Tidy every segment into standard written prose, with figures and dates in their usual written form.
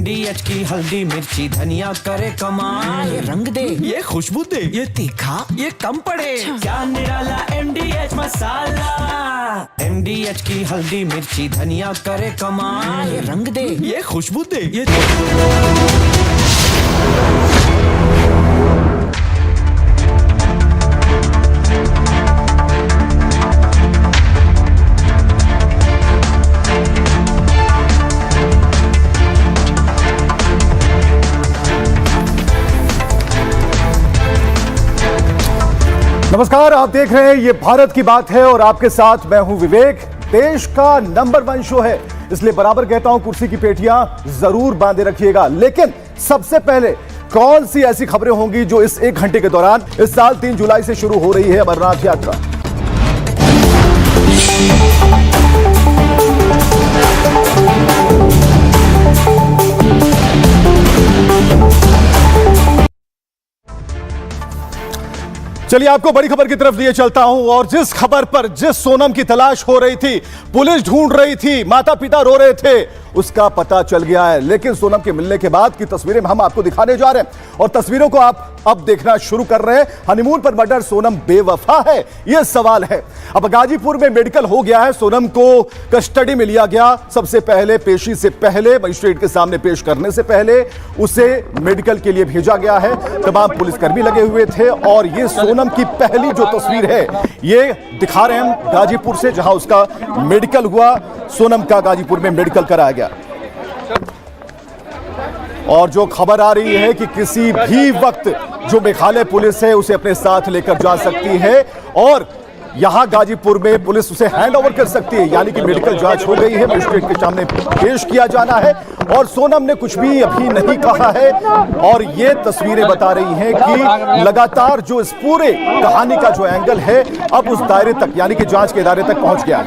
MDH की हल्दी मिर्ची धनिया करे कमाल। ये रंग दे, ये खुशबू दे, ये तीखा, ये कम पड़े। क्या निराला MDH मसाला। MDH की हल्दी मिर्ची धनिया करे कमाल। ये रंग दे, ये खुशबू दे, ये नमस्कार, आप देख रहे हैं ये भारत की बात है और आपके साथ मैं हूं विवेक। देश का नंबर 1 शो है, इसलिए बराबर कहता हूं कुर्सी की पेटियां जरूर बांधे रखिएगा। लेकिन सबसे पहले कौन सी ऐसी खबरें होंगी जो इस 1 घंटे के दौरान इस साल 3 जुलाई से शुरू हो रही है अमरनाथ यात्रा। चलिए आपको बड़ी खबर की तरफ लिए चलता हूं और जिस खबर पर जिस सोनम की तलाश हो रही थी, पुलिस ढूंढ रही थी, माता पिता रो रहे थे, उसका पता चल गया है। लेकिन सोनम के मिलने के बाद की तस्वीरें हम आपको दिखाने जा रहे हैं और तस्वीरों को आप अब देखना शुरू कर रहे हैं। हनीमून पर मर्डर, सोनम बेवफा है, यह सवाल है। अब गाजीपुर में मेडिकल हो गया है, सोनम को कस्टडी में लिया गया। सबसे पहले पेशी से पहले, मजिस्ट्रेट के सामने पेश करने से पहले उसे मेडिकल के लिए भेजा गया है। तमाम पुलिसकर्मी लगे हुए थे और ये सोनम की पहली जो तस्वीर है ये दिखा रहे हैं हम गाजीपुर से, जहां उसका मेडिकल हुआ। सोनम का गाजीपुर में मेडिकल कराया गया और जो खबर आ रही है कि किसी भी वक्त जो मेघालय पुलिस है उसे अपने साथ लेकर जा सकती है और यहां गाजीपुर में पुलिस उसे हैंड ओवर कर सकती है। यानी कि मेडिकल जांच हो गई है, मजिस्ट्रेट के सामने पेश किया जाना है और सोनम ने कुछ भी अभी नहीं कहा है। और ये तस्वीरें बता रही हैं कि लगातार जो इस पूरे कहानी का जो एंगल है अब उस दायरे तक, यानी कि जांच के दायरे तक पहुंच गया है।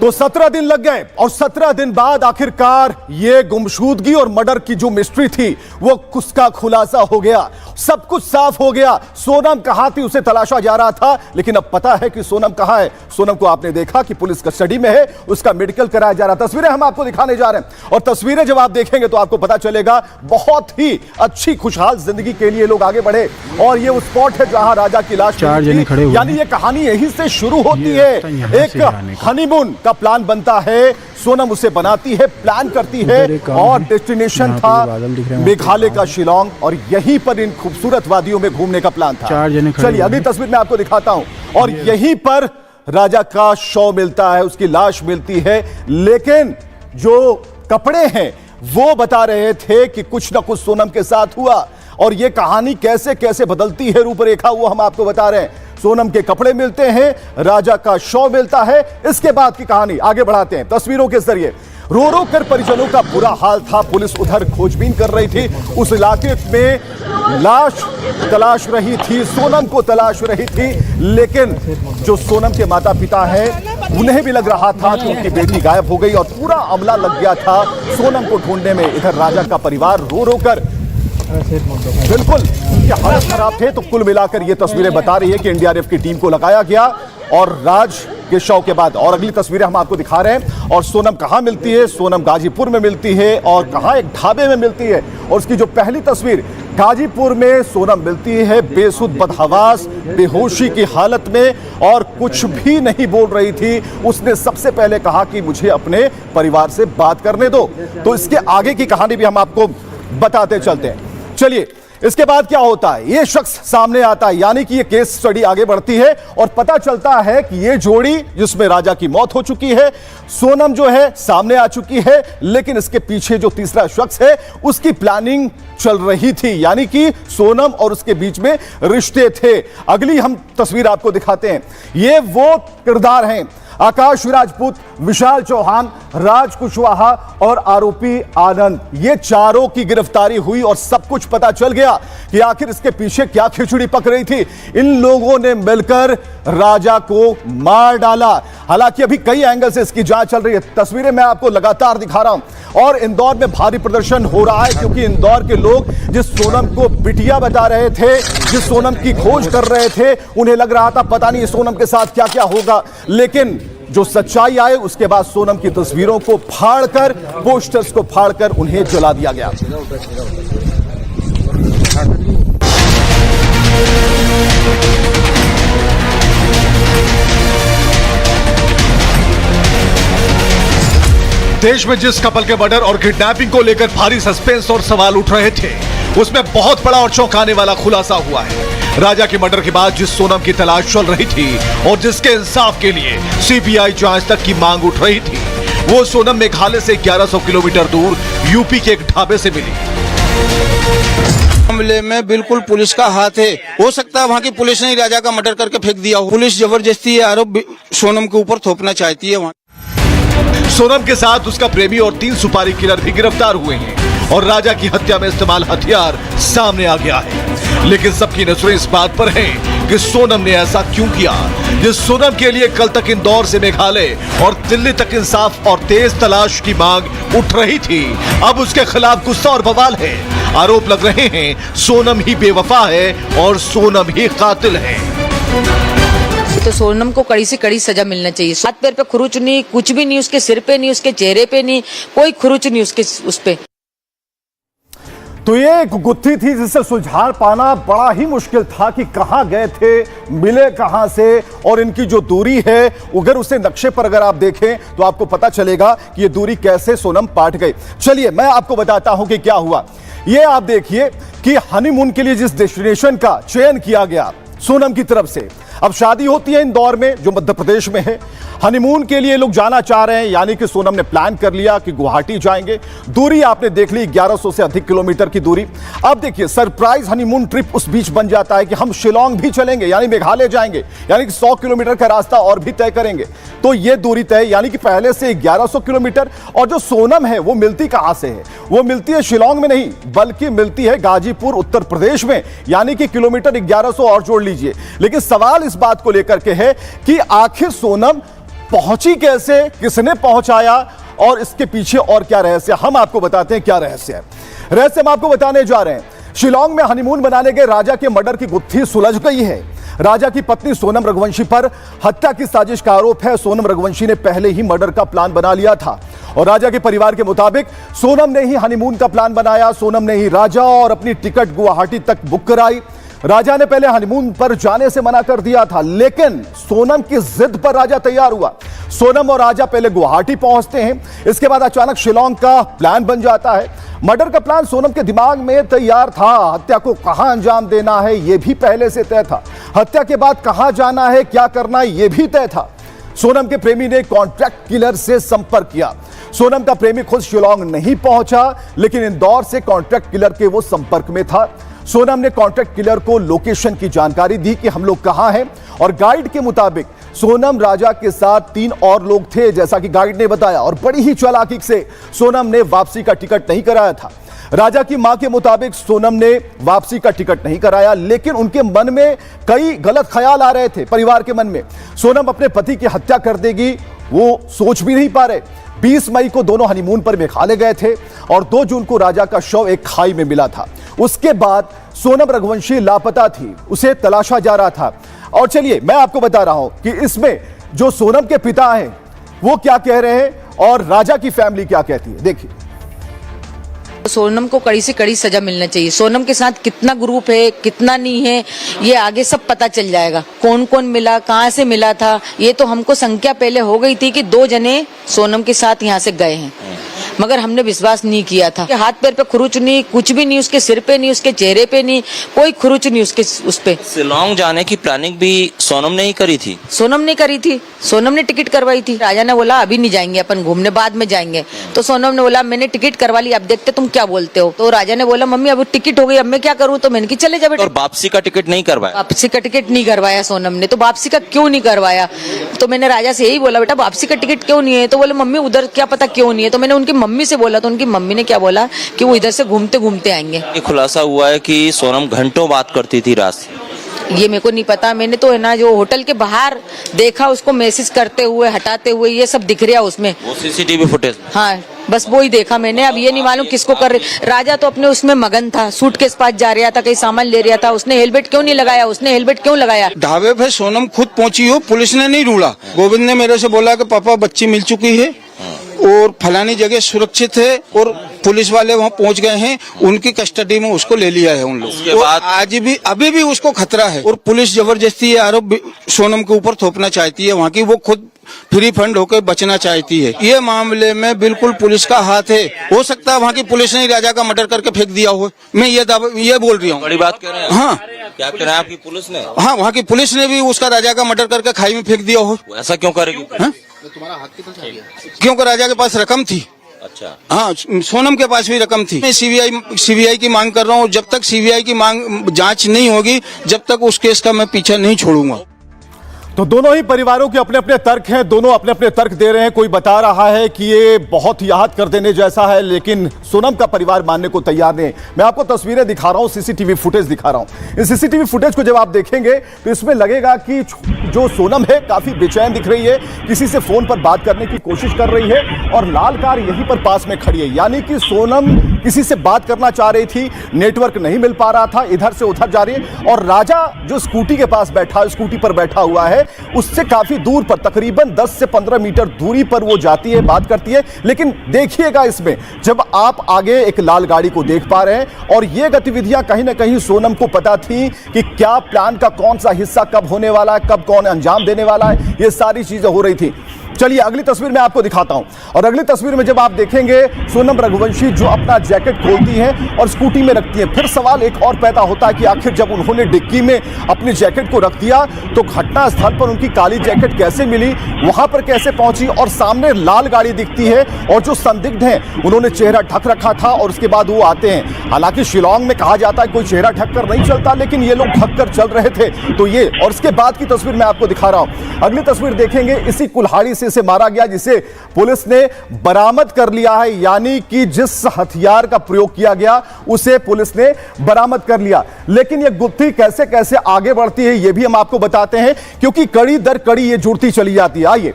तो 17 दिन लग गए और 17 दिन बाद आखिरकार ये गुमशुदगी और मर्डर की जो मिस्ट्री थी वो उसका खुलासा हो गया। सब कुछ साफ हो गया। सोनम कहां थी उसे तलाशा जा रहा था, लेकिन अब पता है कि सोनम कहां है। सोनम को आपने देखा कि पुलिस कस्टडी में है, उसका मेडिकल कराया जा रहा। तस्वीरें हम आपको दिखाने जा रहे हैं और तस्वीरें जब आप देखेंगे तो आपको पता चलेगा बहुत ही अच्छी खुशहाल जिंदगी के लिए लोग आगे बढ़े। और ये वो स्पॉट है जहां राजा की लाश मिली थी। यानी ये कहानी यहीं से शुरू होती है। एक हनीमून का प्लान बनता है, सोनम उसे बनाती है, प्लान करती है और डेस्टिनेशन था मेघालय का शिलोंग और यहीं पर इन खूबसूरत वादियों में घूमने का प्लान था। चलिए अगली तस्वीर में आपको दिखाता हूं और यहीं पर राजा का शव मिलता है, उसकी लाश मिलती है। लेकिन जो कपड़े हैं वो बता रहे थे कि कुछ ना कुछ सोनम के साथ हुआ और ये कहानी कैसे कैसे बदलती है रूपरेखा, वो हम आपको बता रहे हैं। सोनम के कपड़े मिलते हैं, राजा का शव मिलता है, इसके बाद की कहानी आगे बढ़ाते हैं तस्वीरों के जरिए। रो रो कर परिजनों का बुरा हाल था। पुलिस उधर खोजबीन कर रही थी, उस इलाके में लाश तलाश रही थी, सोनम को तलाश रही थी। लेकिन जो सोनम के माता पिता हैं उन्हें भी लग रहा था कि उनकी बेटी गायब हो गई और पूरा अमला लग गया था सोनम को ढूंढने में। इधर राजा का परिवार रो रो कर बिल्कुल उनके हालत खराब थे। तो कुल मिलाकर ये तस्वीरें बता रही है कि एनडीआरएफ की टीम को लगाया गया और राज के शव के बाद और अगली तस्वीरें हम आपको दिखा रहे हैं। और सोनम कहां मिलती है? सोनम गाजीपुर में मिलती है और कहां? एक ढाबे में मिलती है। और उसकी जो पहली तस्वीर गाजीपुर में सोनम मिलती है बेसुध, बदहवास, बेहोशी की हालत में और कुछ भी नहीं बोल रही थी। उसने सबसे पहले कहा कि मुझे अपने परिवार से बात करने दो। तो इसके आगे की कहानी भी हम आपको बताते चलते हैं। चलिए इसके बाद क्या होता है, ये शख्स सामने आता है, यानी कि ये केस स्टडी आगे बढ़ती है और पता चलता है कि ये जोड़ी जिसमें राजा की मौत हो चुकी है, सोनम जो है सामने आ चुकी है, लेकिन इसके पीछे जो तीसरा शख्स है उसकी प्लानिंग चल रही थी। यानी कि सोनम और उसके बीच में रिश्ते थे। अगली हम तस्वीर आपको दिखाते हैं। ये वो किरदार हैं आकाश राजपूत, विशाल चौहान, राज कुशवाहा और आरोपी आनंद। ये चारों की गिरफ्तारी हुई और सब कुछ पता चल गया कि आखिर इसके पीछे क्या खिचड़ी पक रही थी। इन लोगों ने मिलकर राजा को मार डाला। हालांकि अभी कई एंगल से इसकी जांच चल रही है। तस्वीरें मैं आपको लगातार दिखा रहा हूं और इंदौर में भारी प्रदर्शन हो रहा है क्योंकि इंदौर के लोग जिस सोनम को बिटिया बता रहे थे, जिस सोनम की खोज कर रहे थे, उन्हें लग रहा था पता नहीं सोनम के साथ क्या क्या होगा, लेकिन जो सच्चाई आए उसके बाद सोनम की तस्वीरों को फाड़कर, पोस्टर्स को फाड़कर उन्हें जला दिया गया। देश में जिस कपल के मर्डर और किडनैपिंग को लेकर भारी सस्पेंस और सवाल उठ रहे थे, उसमें बहुत बड़ा और चौंकाने वाला खुलासा हुआ है। राजा के मर्डर के बाद जिस सोनम की तलाश चल रही थी और जिसके इंसाफ के लिए सीबीआई जांच तक की मांग उठ रही थी, वो सोनम मेघालय से 1100 किलोमीटर दूर यूपी के एक ढाबे से मिली। मामले में बिल्कुल पुलिस का हाथ है। हो सकता है वहाँ की पुलिस ने राजा का मर्डर करके फेंक दिया हो। पुलिस जबरदस्ती ये आरोप सोनम के ऊपर थोपना चाहती है। वहाँ सोनम के साथ उसका प्रेमी और 3 सुपारी किलर भी गिरफ्तार हुए हैं और राजा की हत्या में इस्तेमाल हथियार सामने आ गया है। लेकिन सबकी नजरें इस बात पर हैं कि सोनम ने ऐसा क्यों किया। जिस सोनम के लिए कल तक इंदौर से मेघालय और दिल्ली तक इंसाफ और तेज तलाश की मांग उठ रही थी, अब उसके खिलाफ गुस्सा और बवाल है। आरोप लग रहे हैं सोनम ही बेवफा है और सोनम ही कातिल है। तो सोनम को कड़ी से कड़ी सजा मिलना चाहिए। हाथ पैर पे खुरुच नहीं, कुछ भी नहीं, उसके सिर पे नहीं, उसके चेहरे पे नहीं, कोई खुरुच नहीं उसके उस पे। तो ये एक गुत्थी थी जिसे सुलझा पाना बड़ा ही मुश्किल था कि कहां गए थे, मिले कहां से, और इनकी जो दूरी है अगर उसे नक्शे पर अगर आप देखें तो आपको पता चलेगा कि ये दूरी कैसे सोनम पाट गई। चलिए मैं आपको बताता हूं कि क्या हुआ। ये आप देखिए कि हनीमून के लिए जिस डेस्टिनेशन का चयन किया गया सोनम की तरफ से, अब शादी होती है इंदौर में जो मध्य प्रदेश में है। हनीमून के लिए लोग जाना चाह रहे हैं, यानी कि सोनम ने प्लान कर लिया कि गुवाहाटी जाएंगे। दूरी आपने देख ली 1100 से अधिक किलोमीटर की दूरी। अब देखिए सरप्राइज हनीमून ट्रिप उस बीच बन जाता है कि हम शिलोंग भी चलेंगे, यानी मेघालय जाएंगे, यानी कि 100 किलोमीटर का रास्ता और भी तय करेंगे। तो ये दूरी तय, यानी कि पहले से 1100 किलोमीटर। और जो सोनम है वो मिलती कहां से है? वो मिलती है शिलोंग में नहीं, बल्कि मिलती है गाजीपुर उत्तर प्रदेश में, यानी कि किलोमीटर 1100 और जोड़ लीजिए। लेकिन सवाल इस बात को लेकर के है कि आखिर सोनम पहुंची कैसे, किसने पहुंचाया और इसके पीछे और क्या रहस्य। हम आपको बताते हैं क्या रहस्य है। रहस्य हम आपको बताने जा रहे हैं। शिलोंग में हनीमून बनाने गए राजा के मर्डर की गुत्थी सुलझ गई है। राजा की पत्नी सोनम रघुवंशी पर हत्या की साजिश का आरोप है। सोनम रघुवंशी ने पहले ही मर्डर का प्लान बना लिया था और राजा के परिवार के मुताबिक सोनम ने ही हनीमून का प्लान बनाया। सोनम ने ही राजा और अपनी टिकट गुवाहाटी तक बुक कराई। राजा ने पहले हनीमून पर जाने से मना कर दिया था, लेकिन सोनम की जिद पर राजा तैयार हुआ। सोनम और राजा पहले गुवाहाटी पहुंचते हैं, इसके बाद अचानक शिलोंग का प्लान बन जाता है। मर्डर का प्लान सोनम के दिमाग में तैयार था। हत्या को कहां अंजाम देना है यह भी पहले से तय था। हत्या के बाद कहां जाना है, क्या करना है, यह भी तय था। सोनम के प्रेमी ने कॉन्ट्रैक्ट किलर से संपर्क किया। सोनम का प्रेमी खुद शिलोंग नहीं पहुंचा, लेकिन इंदौर से कॉन्ट्रैक्ट किलर के वो संपर्क में था। सोनम ने कॉन्ट्रैक्ट किलर को लोकेशन की जानकारी दी कि हम लोग कहां हैं, और गाइड के मुताबिक सोनम राजा के साथ 3 और लोग थे, जैसा कि गाइड ने बताया। और बड़ी ही चालाकी से सोनम ने वापसी का टिकट नहीं कराया था। राजा की मां के मुताबिक सोनम ने वापसी का टिकट नहीं कराया, लेकिन उनके मन में कई गलत ख्याल आ रहे थे। परिवार के मन में सोनम अपने पति की हत्या कर देगी वो सोच भी नहीं पा रहे। 20 मई को दोनों हनीमून पर मेघालय गए थे और 2 जून को राजा का शव एक खाई में मिला था। उसके बाद सोनम रघुवंशी लापता थी, उसे तलाशा जा रहा था। और चलिए मैं आपको बता रहा हूं कि इसमें जो सोनम के पिता हैं वो क्या कह रहे हैं और राजा की फैमिली क्या कहती है, देखिए। सोनम को कड़ी से कड़ी सजा मिलना चाहिए। सोनम के साथ कितना ग्रुप है, कितना नहीं है, ये आगे सब पता चल जाएगा। कौन कौन मिला, कहाँ से मिला था, ये तो हमको संख्या पहले हो गई थी कि 2 जने सोनम के साथ यहाँ से गए हैं, मगर हमने विश्वास नहीं किया था। हाथ पैर पे खुरुच नहीं, कुछ भी नहीं, उसके सिर पे नहीं, उसके चेहरे पे नहीं, कोई खुरुच नहीं उसके उस पे। शिलोंग जाने की प्लानिंग भी सोनम ने ही करी थी। सोनम ने करी थी, सोनम ने टिकट करवाई थी। राजा ने बोला अभी नहीं जाएंगे, अपन घूमने बाद में जाएंगे। तो सोनम ने बोला मैंने टिकट करवा ली, अब देखते तुम क्या बोलते हो। तो राजा ने बोला मम्मी अब टिकट हो गई, अब मैं क्या करूँ। तो मैंने की चले जा बेटा। और वापसी का टिकट नहीं करवाया। वापसी का टिकट नहीं करवाया सोनम ने। तो वापसी का क्यों नहीं करवाया? तो मैंने राजा से यही बोला बेटा वापसी का टिकट क्यों नहीं है। तो बोले मम्मी उधर क्या पता क्यों नहीं है। तो मैंने उनकी मम्मी से बोला, तो उनकी मम्मी ने क्या बोला कि वो इधर से घूमते घूमते आएंगे। ये खुलासा हुआ है कि सोनम घंटों बात करती थी रात से। ये मेरे को नहीं पता। मैंने तो है ना जो होटल के बाहर देखा उसको मैसेज करते हुए हटाते हुए, ये सब दिख रहा उसमें। वो सीसीटीवी फुटेज। हाँ बस वो ही देखा मैंने। अब ये नहीं मालूम किसको कर रहे। राजा तो अपने उसमें मगन था, सूट के पास जा रहा था, कहीं सामान ले रहा था। उसने हेलमेट क्यों नहीं लगाया? उसने हेलमेट क्यों लगाया? ढाबे पे सोनम खुद पहुंची हो, पुलिस ने नहीं ढूंढा। गोविंद ने मेरे से बोला कि पापा बच्ची मिल चुकी है और फलानी जगह सुरक्षित है और पुलिस वाले वहाँ पहुंच गए हैं, उनकी कस्टडी में उसको ले लिया है उन लोग। और आज भी अभी भी उसको खतरा है और पुलिस जबरदस्ती ये आरोप सोनम के ऊपर थोपना चाहती है। वहाँ की वो खुद फ्री फंड होकर बचना चाहती है। ये मामले में बिल्कुल पुलिस का हाथ है। हो सकता है वहाँ की पुलिस ने राजा का मर्डर करके फेंक दिया हो। मैं ये बोल रही हूँ। बड़ी बात कह रहे हैं। हाँ क्या कह रहे हैं आपकी पुलिस ने? हाँ, वहाँ की पुलिस ने भी उसका राजा का मर्डर करके खाई में फेंक दिया हो। ऐसा क्यों करेगी? क्योंकि राजा के पास रकम थी। अच्छा। हाँ, सोनम के पास भी रकम थी। मैं सीबीआई की मांग कर रहा हूँ। जब तक सीबीआई की मांग जांच नहीं होगी, जब तक उस केस का मैं पीछा नहीं छोड़ूंगा। तो दोनों ही परिवारों के अपने अपने तर्क हैं, दोनों अपने अपने तर्क दे रहे हैं। कोई बता रहा है कि ये बहुत याद कर देने जैसा है, लेकिन सोनम का परिवार मानने को तैयार नहीं। मैं आपको तस्वीरें दिखा रहा हूं, सीसीटीवी फुटेज दिखा रहा हूं। इस सीसीटीवी फुटेज को जब आप देखेंगे तो इसमें लगेगा कि जो सोनम है काफी बेचैन दिख रही है, किसी से फोन पर बात करने की कोशिश कर रही है और लाल कार यहीं पर पास में खड़ी है। यानी कि सोनम किसी से बात करना चाह रही थी, नेटवर्क नहीं मिल पा रहा था, इधर से उधर जा रही है। और राजा जो स्कूटी के पास बैठा, स्कूटी पर बैठा हुआ है, उससे काफी दूर पर तकरीबन 10 से 15 मीटर दूरी पर वो जाती है, बात करती है। लेकिन देखिएगा इसमें, जब आप आगे एक लाल गाड़ी को देख पा रहे हैं और ये गतिविधियां कहीं ना कहीं सोनम को पता थी कि क्या प्लान का कौन सा हिस्सा कब होने वाला है, कब कौन अंजाम देने वाला है, ये सारी चीजें हो रही थी। चलिए अगली तस्वीर में आपको दिखाता हूं। और अगली तस्वीर में जब आप देखेंगे सोनम रघुवंशी जो अपना जैकेट खोलती हैं और स्कूटी में रखती हैं, फिर सवाल एक और पैदा होता है कि आखिर जब उन्होंने डिक्की में अपनी जैकेट को रख दिया तो घटना स्थल पर उनकी काली जैकेट कैसे मिली, वहां पर कैसे पहुंची? और सामने लाल गाड़ी दिखती है और जो संदिग्ध हैं उन्होंने चेहरा ढक रखा था और उसके बाद वो आते हैं। हालांकि शिलांग में कहा जाता है कोई चेहरा ढककर नहीं चलता, लेकिन ये लोग ढककर चल रहे थे। तो ये और इसके बाद की तस्वीर मैं आपको दिखा रहा हूं। अगली तस्वीर देखेंगे, इसी कुल्हाड़ी से इसे मारा गया जिसे पुलिस ने बरामद कर लिया है। यानी कि जिस हथियार का प्रयोग किया गया उसे पुलिस ने बरामद कर लिया। लेकिन यह गुत्थी कैसे कैसे आगे बढ़ती है यह भी हम आपको बताते हैं, क्योंकि कड़ी दर कड़ी यह जुड़ती चली जाती है। आइए,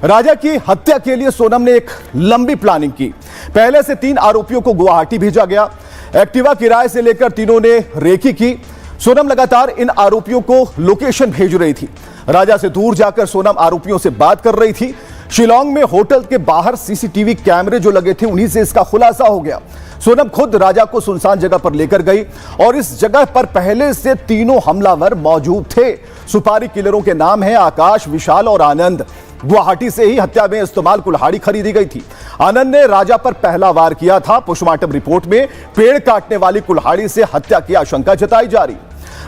राजा की हत्या के लिए सोनम ने एक लंबी प्लानिंग की। पहले से 3 आरोपियों को गुवाहाटी भेजा गया। एक्टिवा किराए से लेकर तीनों ने रेकी की। सोनम लगातार इन आरोपियों को लोकेशन भेज रही थी। राजा से दूर जाकर सोनम आरोपियों से बात कर रही थी। शिलांग में होटल के बाहर सीसीटीवी कैमरे जो लगे थे उन्हीं से इसका खुलासा हो गया। सोनम खुद राजा को सुनसान जगह पर लेकर गई और इस जगह पर पहले से तीनों हमलावर मौजूद थे। सुपारी किलरों के नाम हैं आकाश, विशाल और आनंद। गुवाहाटी से ही हत्या में इस्तेमाल कुल्हाड़ी खरीदी गई थी। आनंद ने राजा पर पहला वार किया था। पोस्टमार्टम रिपोर्ट में पेड़ काटने वाली कुल्हाड़ी से हत्या की आशंका जताई जा रही।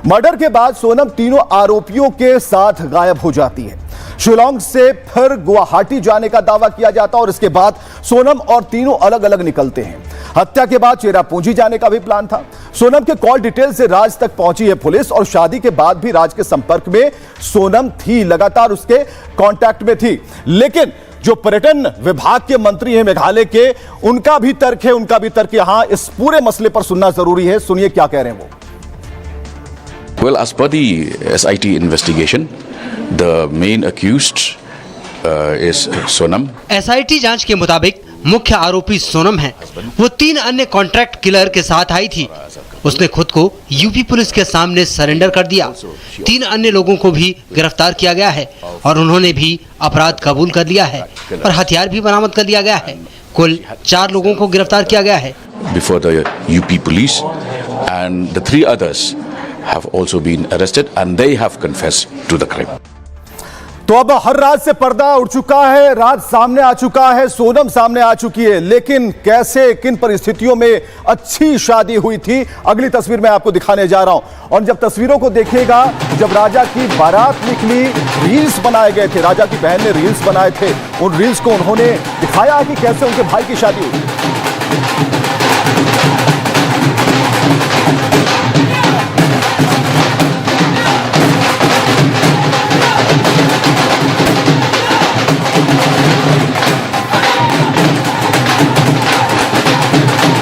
मर्डर के बाद सोनम तीनों आरोपियों के साथ गायब हो जाती है। शिलांग से फिर गुवाहाटी जाने का दावा किया जाता और इसके बाद सोनम और तीनों अलग अलग निकलते हैं। हत्या के बाद चेरापूंजी जाने का भी प्लान था। सोनम के कॉल डिटेल से राज तक पहुंची है पुलिस और शादी के बाद भी राज के संपर्क में सोनम थी, लगातार उसके कांटेक्ट में थी। लेकिन जो पर्यटन विभाग के मंत्री हैं मेघालय के, उनका भी तर्क यहां इस पूरे मसले पर सुनना जरूरी है। सुनिए क्या कह रहे हैं वो। Well, as per the SIT investigation, the main accused is Sonam. SIT जांच के मुताबिक मुख्य आरोपी सोनम है। वो 3 अन्य कॉन्ट्रैक्ट किलर के साथ आई थी। उसने खुद को यूपी पुलिस के सामने सरेंडर कर दिया। 3 अन्य लोगों को भी गिरफ्तार किया गया है और उन्होंने भी अपराध कबूल कर लिया है और हथियार भी बरामद कर लिया गया है। कुल 4 लोगों को गिरफ्तार किया गया है। Before the UP police, and the 3 others have also been arrested and they have confessed to the crime. तो अब हर राज से पर्दा उठ चुका है, राज सामने आ चुका है, सोनम सामने आ चुकी है। लेकिन कैसे, किन परिस्थितियों में अच्छी शादी हुई थी, अगली तस्वीर में आपको दिखाने जा रहा हूं। और जब तस्वीरों को देखिएगा, जब राजा की बारात निकली, रील्स बनाए गए थे, राजा की बहन ने रील्स बनाए थे, उन रील्स को उन्होंने दिखाया कि कैसे उनके भाई की शादी हुई।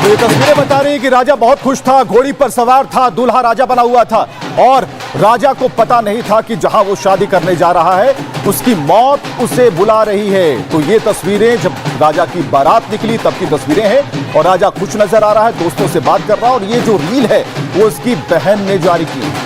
ये तस्वीरें बता बता रही है कि राजा बहुत खुश था, घोड़ी पर सवार था, दूल्हा राजा बना हुआ था और राजा को पता नहीं था कि जहां वो शादी करने जा रहा है उसकी मौत उसे बुला रही है। तो ये तस्वीरें जब राजा की बारात निकली तब की तस्वीरें हैं और राजा खुश नजर आ रहा है, दोस्तों से बात कर रहा है और ये जो रील है वो उसकी बहन ने जारी की।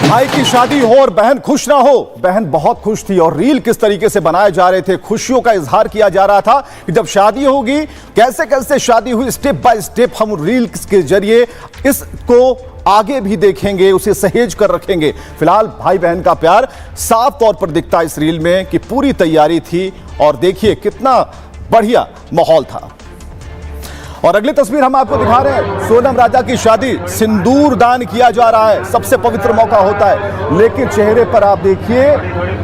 भाई की शादी हो और बहन खुश ना हो। बहन बहुत खुश थी और रील किस तरीके से बनाए जा रहे थे, खुशियों का इजहार किया जा रहा था कि जब शादी होगी, कैसे कैसे शादी हुई, स्टेप बाय स्टेप हम रील के जरिए इसको आगे भी देखेंगे, उसे सहेज कर रखेंगे। फिलहाल भाई बहन का प्यार साफ तौर पर दिखता है इस रील में कि पूरी तैयारी थी और देखिए कितना बढ़िया माहौल था। और अगली तस्वीर हम आपको दिखा रहे हैं, सोनम राजा की शादी, सिंदूर दान किया जा रहा है, सबसे पवित्र मौका होता है, लेकिन चेहरे पर आप देखिए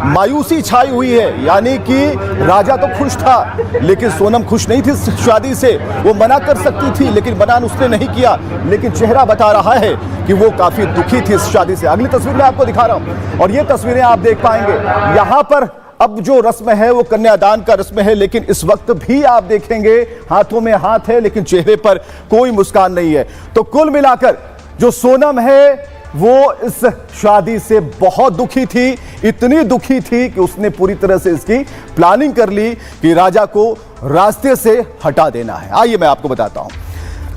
मायूसी छाई हुई है। यानी कि राजा तो खुश था लेकिन सोनम खुश नहीं थी शादी से। वो मना कर सकती थी लेकिन मना उसने नहीं किया, लेकिन चेहरा बता रहा है कि वो काफी दुखी थी इस शादी से। अगली तस्वीर मैं आपको दिखा रहा हूं और ये तस्वीरें आप देख पाएंगे। यहां पर अब जो रस्म है वो कन्यादान का रस्म है, लेकिन इस वक्त भी आप देखेंगे हाथों में हाथ है लेकिन चेहरे पर कोई मुस्कान नहीं है। तो कुल मिलाकर जो सोनम है वो इस शादी से बहुत दुखी थी, इतनी दुखी थी कि उसने पूरी तरह से इसकी प्लानिंग कर ली कि राजा को रास्ते से हटा देना है। आइए मैं आपको बताता हूं।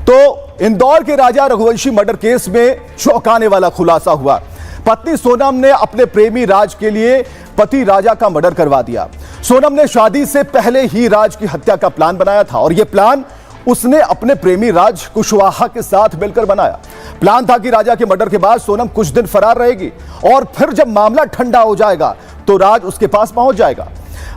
तो इंदौर के राजा रघुवंशी मर्डर केस में चौंकाने वाला खुलासा हुआ। पत्नी सोनम ने अपने प्रेमी राज के लिए पति राजा का मर्डर करवा दिया। सोनम ने शादी से पहले ही राज की हत्या का प्लान बनाया था और यह प्लान उसने अपने प्रेमी राज कुशवाहा के साथ मिलकर बनाया। प्लान था कि राजा के मर्डर के बाद सोनम कुछ दिन फरार रहेगी और फिर जब मामला ठंडा हो जाएगा तो राज उसके पास पहुंच जाएगा।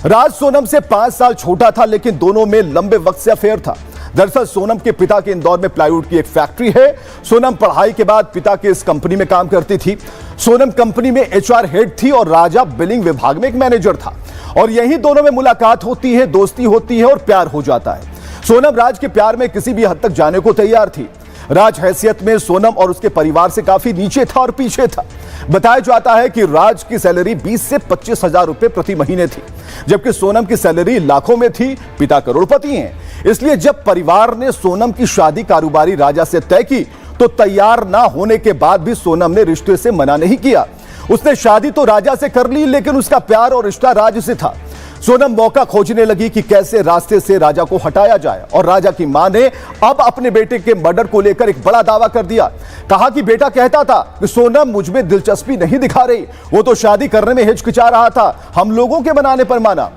राज सोनम से 5 साल छोटा था लेकिन दोनों में लंबे वक्त से अफेयर था। दरअसल सोनम के पिता के इंदौर में प्लाईवुड की एक फैक्ट्री है। सोनम पढ़ाई के बाद पिता के इस कंपनी में काम करती थी। सोनम कंपनी में एचआर हेड थी और राजा बिलिंग विभाग में एक मैनेजर था और यही दोनों में मुलाकात होती है, दोस्ती होती है और प्यार हो जाता है। सोनम राज के प्यार में किसी भी हद तक जाने को तैयार थी। राज हैसियत में सोनम और उसके परिवार से काफी नीचे था और पीछे था। बताया जाता है कि राज की सैलरी 20 से 25 हजार रुपए प्रति महीने थी, जबकि सोनम की सैलरी लाखों में थी। पिता करोड़पति हैं, इसलिए जब परिवार ने सोनम की शादी कारोबारी राजा से तय की तो तैयार ना होने के बाद भी सोनम ने रिश्ते से मना नहीं किया। उसने शादी तो राजा से कर ली लेकिन उसका प्यार और रिश्ता राज से था। सोनम मौका खोजने लगी कि कैसे रास्ते से राजा को हटाया जाए और राजा की मां ने अब अपने बेटे के मर्डर को लेकर एक बड़ा दावा कर दिया। कहा कि बेटा कहता था कि सोनम मुझ में दिलचस्पी नहीं दिखा रही, वो तो शादी करने में हिचकिचा रहा था, हम लोगों के मनाने पर माना।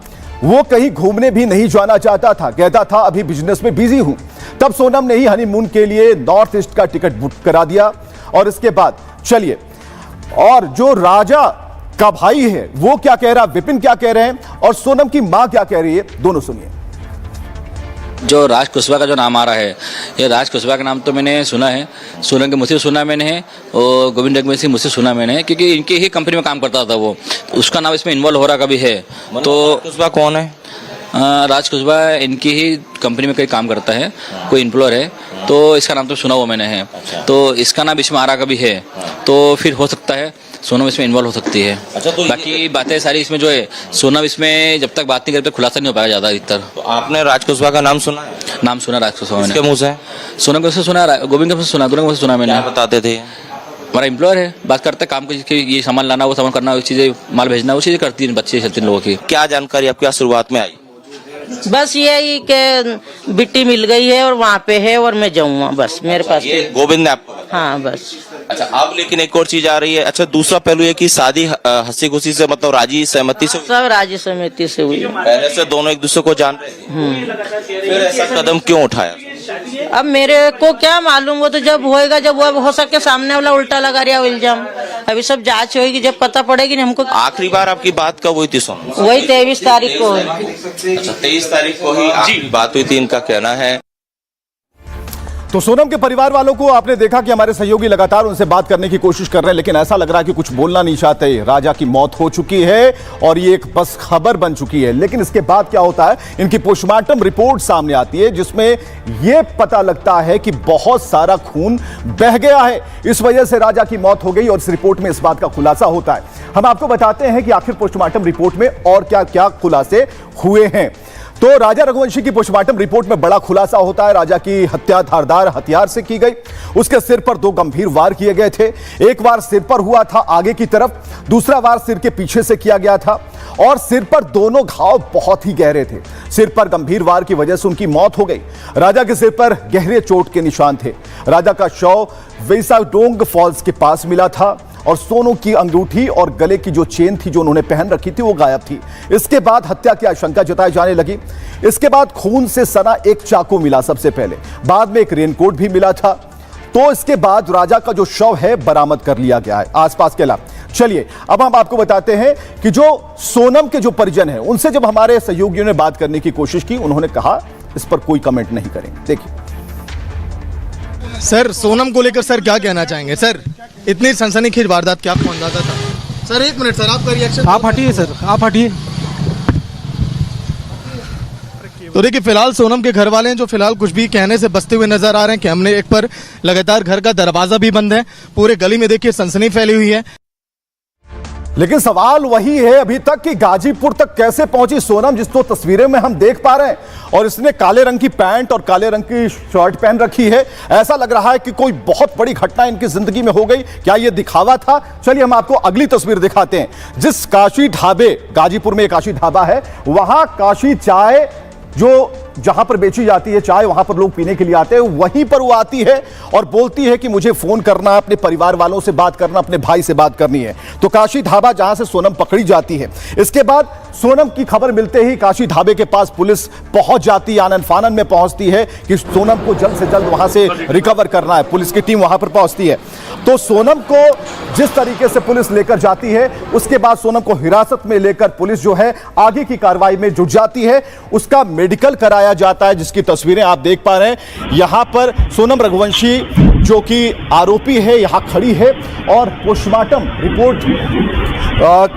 वो कहीं घूमने भी नहीं जाना चाहता था, कहता था अभी बिजनेस में बिजी हूं। तब सोनम ने ही हनीमून के लिए नॉर्थ ईस्ट का टिकट बुक करा दिया और इसके बाद चलिए और जो राजा का भाई है वो क्या कह रहा, विपिन क्या कह रहे हैं और सोनम की मां क्या कह रही है, दोनों सुनिए। जो राज कुशवाहा का जो नाम आ रहा है, ये राज कुशवाहा का नाम तो मैंने सुना है, सोनम के मुझसे सुना मैंने है और गोविंद रघुवंशी से मुझसे सुना मैंने है, क्योंकि इनकी ही कंपनी में काम करता था वो, उसका नाम इसमें इन्वॉल्व हो रहा कभी है। तो कुशवाहा कौन है? राज कुशवाहा इनकी ही कंपनी में कहीं काम करता है, कोई एम्प्लॉयर है, तो इसका नाम तो सुना हुआ मैंने है। तो इसका नाम इसमें आ रहा कभी है, तो फिर हो सकता है सोनम इसमें इन्वॉल्व हो सकती है। अच्छा, तो बाकी बातें सारी इसमें जो है, सोनम इसमें जब तक बात नहीं करते खुलासा नहीं हो पाएगा ज्यादा अधिकतर। तो आपने राज कुशवाहा का नाम सुना है? नाम सुना राज कुशवाहा किसके मुंह से? सोनम के मुंह से सुना, गोविंद के मुंह से सुना, दोनों के मुंह से सुना मैंने। क्या बताते थे? हमारा एम्प्लॉयर है, बात करते काम की, ये सामान लाना, वो सामान करना, वो चीजें माल भेजना, वो चीजें करती है, बच्चे चलते हैं लोगों की। क्या जानकारी आपके शुरुआत में आई? बस यही कि बिट्टी मिल गई है और वहाँ पे है और मैं जाऊँगा, बस मेरे पास। ये गोविंद ने आपको? हाँ बस। अच्छा, आप लेकिन एक और चीज आ रही है। अच्छा, दूसरा पहलू ये कि शादी हंसी खुशी से, मतलब राजी सहमति से? सब राजी सहमति से हुई। पहले से दोनों एक दूसरे को जान रहे थे, फिर ऐसा कदम क्यों उठाया? अब मेरे को क्या मालूम, वो तो जब होएगा, जब वो हो सके सामने वाला उल्टा लगा रहा इल्जाम। अभी सब जांच होगी, जब पता पड़ेगी हमको। आखिरी बार आपकी बात कब हुई थी सोनम? वही 23 तारीख को। अच्छा, 23 तारीख को ही आखिरी बात हुई थी, इनका कहना है। तो सोनम के परिवार वालों को आपने देखा कि हमारे सहयोगी लगातार उनसे बात करने की कोशिश कर रहे हैं, लेकिन ऐसा लग रहा है कि कुछ बोलना नहीं चाहते। राजा की मौत हो चुकी है और ये एक बस खबर बन चुकी है। लेकिन इसके बाद क्या होता है, इनकी पोस्टमार्टम रिपोर्ट सामने आती है जिसमें यह पता लगता है कि बहुत सारा खून बह गया है, इस वजह से राजा की मौत हो गई। और इस रिपोर्ट में इस बात का खुलासा होता है। हम आपको बताते हैं कि आखिर पोस्टमार्टम रिपोर्ट में और क्या क्या खुलासे हुए हैं। तो राजा रघुवंशी की पोस्टमार्टम रिपोर्ट में बड़ा खुलासा होता है। राजा की हत्या धारदार हथियार से की गई। उसके सिर पर 2 गंभीर वार किए गए थे। एक वार सिर पर हुआ था आगे की तरफ, दूसरा वार सिर के पीछे से किया गया था और सिर पर दोनों घाव बहुत ही गहरे थे। सिर पर गंभीर वार की वजह से उनकी मौत हो गई। राजा के सिर पर गहरे चोट के निशान थे। राजा का शव वेसाडोंग फॉल्स के पास मिला था और सोनू की अंगूठी और गले की जो चेन थी जो उन्होंने पहन रखी थी वो गायब थी। इसके बाद हत्या की आशंका जताई जाने लगी। इसके बाद खून से सना एक चाकू मिला सबसे पहले, बाद में एक रेनकोट भी मिला था। तो इसके बाद राजा का जो शव है बरामद कर लिया गया है आसपास के इलाके। चलिए अब हम आपको बताते हैं कि जो सोनम के जो परिजन हैं उनसे जब हमारे सहयोगियों ने बात करने की कोशिश की, उन्होंने कहा इस पर कोई कमेंट नहीं करेंगे। देखिए सर, सोनम को लेकर सर क्या कहना चाहेंगे? सर, इतनी सनसनीखेज वारदात क्या आपको अंदाजा था? सर एक मिनट सर, आपका रिएक्शन। आप हटिए सर, आप हटिए। तो देखिए फिलहाल सोनम के घर वाले हैं जो फिलहाल कुछ भी कहने से बचते हुए नजर आ रहे हैं। कैमरे एक पर लगातार घर का दरवाजा भी बंद है, पूरे गली में देखिए सनसनी फैली हुई है। लेकिन सवाल वही है अभी तक कि गाजीपुर तक कैसे पहुंची सोनम, जिस तो तस्वीरें में हम देख पा रहे हैं। और इसने काले रंग की पैंट और काले रंग की शर्ट पहन रखी है। ऐसा लग रहा है कि कोई बहुत बड़ी घटना इनकी जिंदगी में हो गई। क्या यह दिखावा था? चलिए हम आपको अगली तस्वीर दिखाते हैं। जिस काशी ढाबे, गाजीपुर में एक काशी ढाबा है, वहां काशी चाय जो जहां पर बेची जाती है चाय, वहां पर लोग पीने के लिए आते हैं, वहीं पर वो आती है और बोलती है कि मुझे फोन करना है, अपने परिवार वालों से बात करना, अपने भाई से बात करनी है। तो काशी ढाबा जहां से सोनम पकड़ी जाती है, इसके बाद सोनम की खबर मिलते ही काशी ढाबे के पास पुलिस पहुंच जाती है, आनन फानन में पहुंचती है कि सोनम को जल्द से जल्द वहां से रिकवर करना है। पुलिस की टीम वहां पर पहुंचती है। तो सोनम को जिस तरीके से पुलिस लेकर जाती है, उसके बाद सोनम को हिरासत में लेकर पुलिस जो है आगे की कार्रवाई में जुट जाती है। उसका मेडिकल कराया जाता है, जिसकी तस्वीरें आप देख पा रहे हैं। यहां पर सोनम रघुवंशी जो कि आरोपी है यहां खड़ी है और पोस्टमार्टम रिपोर्ट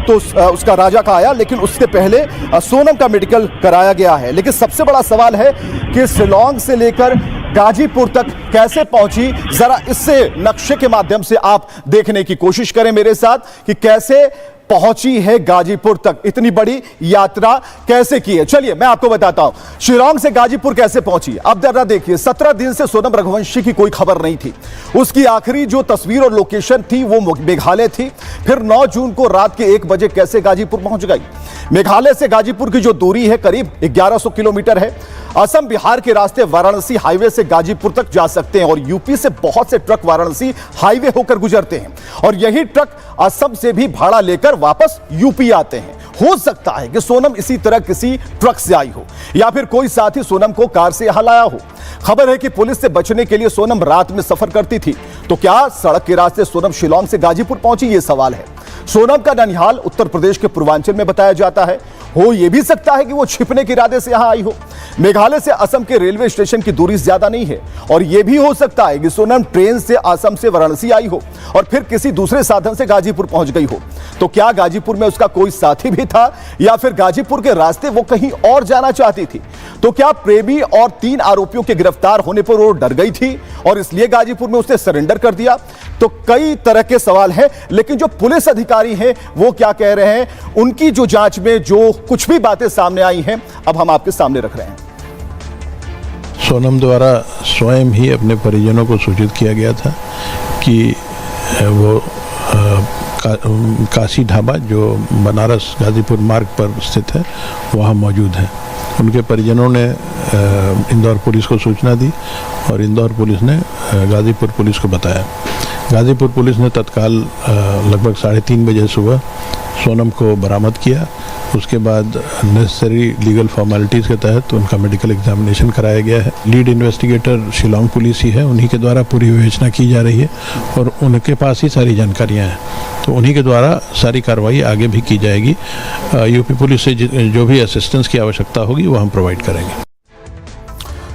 तो उसका राजा का आया, लेकिन उससे पहले सोनम का मेडिकल कराया गया है। लेकिन सबसे बड़ा सवाल है कि शिलांग से लेकर गाजीपुर तक कैसे पहुंची। जरा इससे नक्शे के माध्यम से आप देखने की कोशिश करें मेरे साथ कि कैसे पहुंची है गाजीपुर तक, इतनी बड़ी यात्रा कैसे की है। चलिए मैं आपको बताता हूं शिलांग से गाजीपुर कैसे पहुंची। अब जरा देखिए, 17 दिन से सोनम रघुवंशी की कोई खबर नहीं थी। उसकी आखिरी जो तस्वीर और लोकेशन थी वो मेघालय थी। फिर 9 जून को रात के 1 बजे कैसे गाजीपुर पहुंच गई। मेघालय से गाजीपुर की जो दूरी है करीब 1100 किलोमीटर है। असम बिहार के रास्ते वाराणसी हाईवे से गाजीपुर तक जा सकते हैं और यूपी से बहुत से ट्रक वाराणसी हाईवे होकर गुजरते हैं और यही ट्रक असम से भी भाड़ा लेकर वापस यूपी आते हैं। हो सकता है कि सोनम इसी तरह किसी ट्रक से आई हो या फिर कोई साथी सोनम को कार से यहां लाया हो। खबर है कि पुलिस से बचने के लिए सोनम रात में सफर करती थी। तो क्या सड़क के रास्ते सोनम शिलांग से गाजीपुर पहुंची, यह सवाल है। सोनम का ननिहाल उत्तर प्रदेश के पूर्वांचल में बताया जाता है। हो यह भी सकता है कि वो छिपने के इरादे से यहां आई हो। मेघालय से असम के रेलवे स्टेशन की दूरी ज्यादा नहीं है और यह भी हो सकता है कि सोनम ट्रेन से असम से वाराणसी आई हो और फिर किसी दूसरे साधन से गाजीपुर पहुंच गई हो। तो क्या गाजीपुर में उसका कोई साथी भी था या फिर गाजीपुर के रास्ते वो कहीं और जाना चाहती थी। तो क्या प्रेमी और 3 आरोपियों के गिरफ्तार होने पर वो डर गई थी और इसलिए गाजीपुर में उसने सरेंडर कर दिया। तो कई तरह के सवाल हैं, लेकिन जो पुलिस अधिकारी हैं वो क्या कह रहे हैं, उनकी जो जांच में जो कुछ भी बातें सामने आई हैं अब हम आपके सामने रख रहे हैं। सोनम द्वारा स्वयं ही अपने परिजनों को सूचित किया गया था कि वो काशी ढाबा जो बनारस गाजीपुर मार्ग पर स्थित है वहाँ मौजूद है। उनके परिजनों ने इंदौर पुलिस को सूचना दी और इंदौर पुलिस ने गाजीपुर पुलिस को बताया। गाजीपुर पुलिस ने तत्काल लगभग 3:30 बजे सुबह सोनम को बरामद किया। उसके बाद नेसेसरी लीगल फॉर्मेलिटीज़ के तहत उनका मेडिकल एग्जामिनेशन कराया गया है। लीड इन्वेस्टिगेटर शिलांग पुलिस ही है, उन्हीं के द्वारा पूरी विवेचना की जा रही है और उनके पास ही सारी जानकारियां हैं, तो उन्हीं के द्वारा सारी कार्रवाई आगे भी की जाएगी। यूपी पुलिस से जो भी असिस्टेंस की आवश्यकता होगी वो हम प्रोवाइड करेंगे।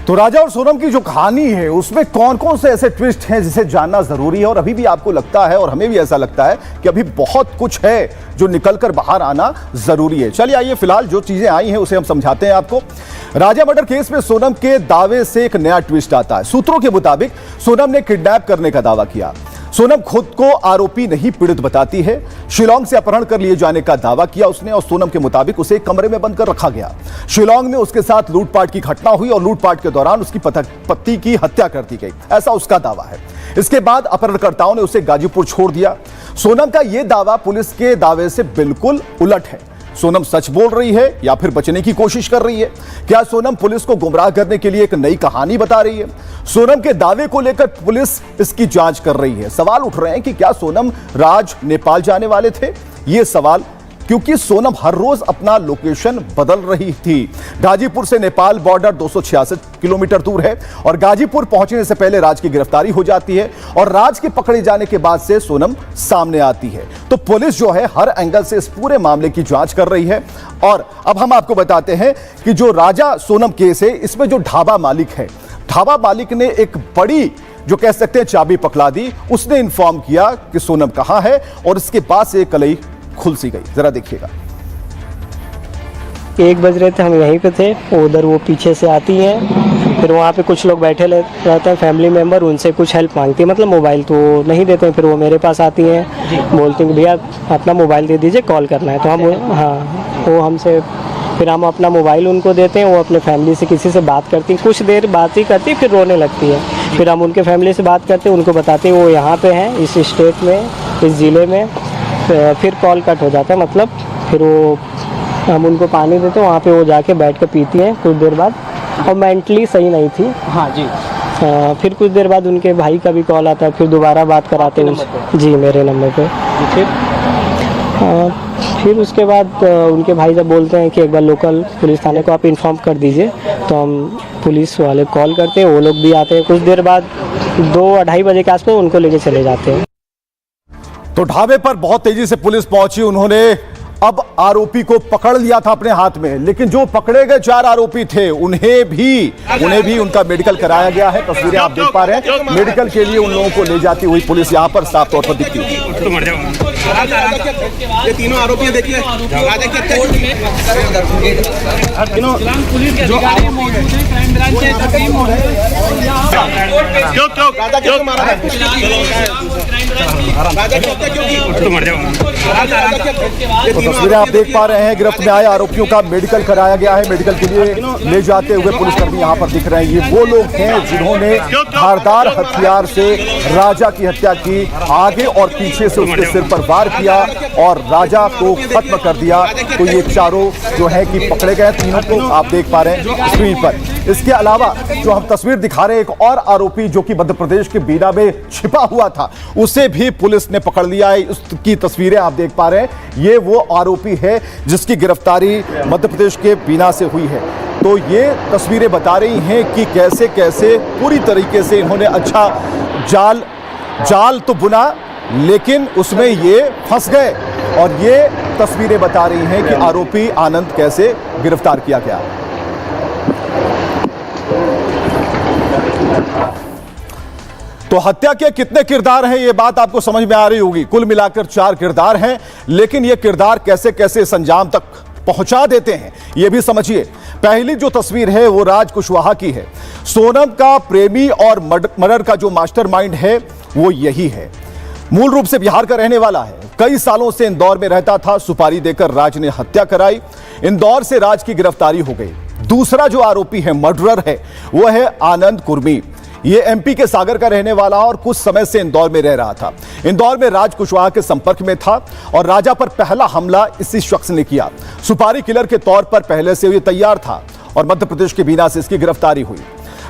तो राजा और सोनम की जो कहानी है उसमें कौन कौन से ऐसे ट्विस्ट हैं जिसे जानना जरूरी है, और अभी भी आपको लगता है और हमें भी ऐसा लगता है कि अभी बहुत कुछ है जो निकलकर बाहर आना जरूरी है। चलिए आइए फिलहाल जो चीजें आई हैं उसे हम समझाते हैं आपको। राजा मर्डर केस में सोनम के दावे से एक नया ट्विस्ट आता है। सूत्रों के मुताबिक सोनम ने किडनैप करने का दावा किया। सोनम खुद को आरोपी नहीं पीड़ित बताती है। शिलांग से अपहरण कर लिए जाने का दावा किया उसने, और सोनम के मुताबिक उसे एक कमरे में बंद कर रखा गया। शिलांग में उसके साथ लूटपाट की घटना हुई और लूटपाट के दौरान उसकी पति की हत्या कर दी गई, ऐसा उसका दावा है। इसके बाद अपहरणकर्ताओं ने उसे गाजीपुर छोड़ दिया। सोनम का यह दावा पुलिस के दावे से बिल्कुल उलट है। सोनम सच बोल रही है या फिर बचने की कोशिश कर रही है? क्या सोनम पुलिस को गुमराह करने के लिए एक नई कहानी बता रही है? सोनम के दावे को लेकर पुलिस इसकी जांच कर रही है। सवाल उठ रहे हैं कि क्या सोनम राज नेपाल जाने वाले थे? ये सवाल क्योंकि सोनम हर रोज अपना लोकेशन बदल रही थी। गाजीपुर से नेपाल बॉर्डर 266 किलोमीटर दूर है और गाजीपुर पहुंचने से पहले राज की गिरफ्तारी हो जाती है और राज के पकड़े जाने के बाद से सोनम सामने आती है। तो पुलिस जो है हर एंगल से इस पूरे मामले की जांच कर रही है। और अब हम आपको बताते हैं कि जो राजा सोनम केस है इसमें जो ढाबा मालिक है, ढाबा मालिक ने एक बड़ी जो कह सकते हैं चाबी पकड़ा दी। उसने इन्फॉर्म किया कि सोनम कहां है और इसके बाद से कलई खुल सी गई। जरा देखिएगा। 1 बज रहे थे, हम यहीं पे थे, उधर वो पीछे से आती हैं, फिर वहाँ पे कुछ लोग बैठे रहते हैं फैमिली मेम्बर, उनसे कुछ हेल्प मांगती है, मतलब मोबाइल तो नहीं देते हैं। फिर वो मेरे पास आती हैं, बोलती हैं भैया अपना मोबाइल दे दीजिए, कॉल करना है। तो हम वो हमसे फिर हम अपना मोबाइल उनको देते हैं, वो अपने फैमिली से किसी से बात करती हैं, कुछ देर बात ही करती, फिर रोने लगती है। फिर हम उनके फैमिली से बात करते हैं, उनको बताते हैं वो यहाँ पे हैं, इस स्टेट में, इस ज़िले में। फिर कॉल कट हो जाता है, मतलब फिर वो हम उनको पानी देते हैं, वहाँ पे वो जाके बैठ कर पीती हैं कुछ देर बाद, और मेंटली सही नहीं थी। हाँ जी। फिर कुछ देर बाद उनके भाई का भी कॉल आता है, फिर दोबारा बात कराते हैं जी मेरे नंबर पे। फिर उसके बाद उनके भाई जब बोलते हैं कि एक बार लोकल पुलिस थाने को आप इन्फॉर्म कर दीजिए, तो हम पुलिस वाले कॉल करते हैं, वो लोग भी आते हैं। कुछ देर बाद 2-2:30 बजे के आसपास उनको लेके चले जाते हैं। तो ढाबे पर बहुत तेजी से पुलिस पहुंची। उन्होंने अब आरोपी को पकड़ लिया था अपने हाथ में, लेकिन जो पकड़े गए 4 आरोपी थे उन्हें भी उनका मेडिकल कराया गया है। तस्वीरें आप देख पा रहे हैं। मेडिकल के लिए उन लोगों को ले जाती हुई पुलिस यहां पर साफ तौर पर दिखती है। ये तीनों आरोपी देखिए राजा के तस्वीरें आप देख पा रहे हैं। गिरफ्त में आए आरोपियों का मेडिकल कराया गया है। मेडिकल के लिए ले जाते हुए पुलिसकर्मी यहाँ पर दिख रहे हैं। ये वो लोग हैं जिन्होंने धारदार हथियार से राजा की हत्या की, आगे और पीछे से उसके सिर पर वार किया और राजा को खत्म कर दिया। तो ये चारों जो है कि पकड़े गए, तीनों को आप देख पा रहे हैं स्क्रीन पर। इसके अलावा जो हम तस्वीर दिखा रहे हैं, एक और आरोपी जो कि मध्य प्रदेश के बीना में छिपा हुआ था, उसे भी पुलिस ने पकड़ लिया है। उसकी तस्वीरें आप देख पा रहे हैं। ये वो आरोपी है जिसकी गिरफ्तारी मध्य प्रदेश के बीना से हुई है। तो ये तस्वीरें बता रही हैं कि कैसे कैसे पूरी तरीके से इन्होंने अच्छा जाल तो बुना, लेकिन उसमें ये फंस गए। और ये तस्वीरें बता रही हैं कि आरोपी आनंद कैसे गिरफ्तार किया गया। तो हत्या के कितने किरदार हैं, ये बात आपको समझ में आ रही होगी। कुल मिलाकर 4 किरदार हैं, लेकिन ये किरदार कैसे कैसे इस अंजाम तक पहुंचा देते हैं ये भी समझिए। पहली जो तस्वीर है वो राज कुशवाहा की है। सोनम का प्रेमी और मर्डर का जो मास्टरमाइंड है वो यही है। मूल रूप से बिहार का रहने वाला है। कई सालों से इंदौर में रहता था। सुपारी देकर राज ने हत्या कराई। इंदौर से राज की गिरफ्तारी हो गई। दूसरा जो आरोपी है, मर्डरर है, वो है आनंद कुर्मी। ये एमपी के सागर का रहने वाला और कुछ समय से इंदौर में रह रहा था। इंदौर में राज कुशवाहा के संपर्क में था और राजा पर पहला हमला इसी शख्स ने किया। सुपारी किलर के तौर पर पहले से ये तैयार था और मध्य प्रदेश के बीना से इसकी गिरफ्तारी हुई।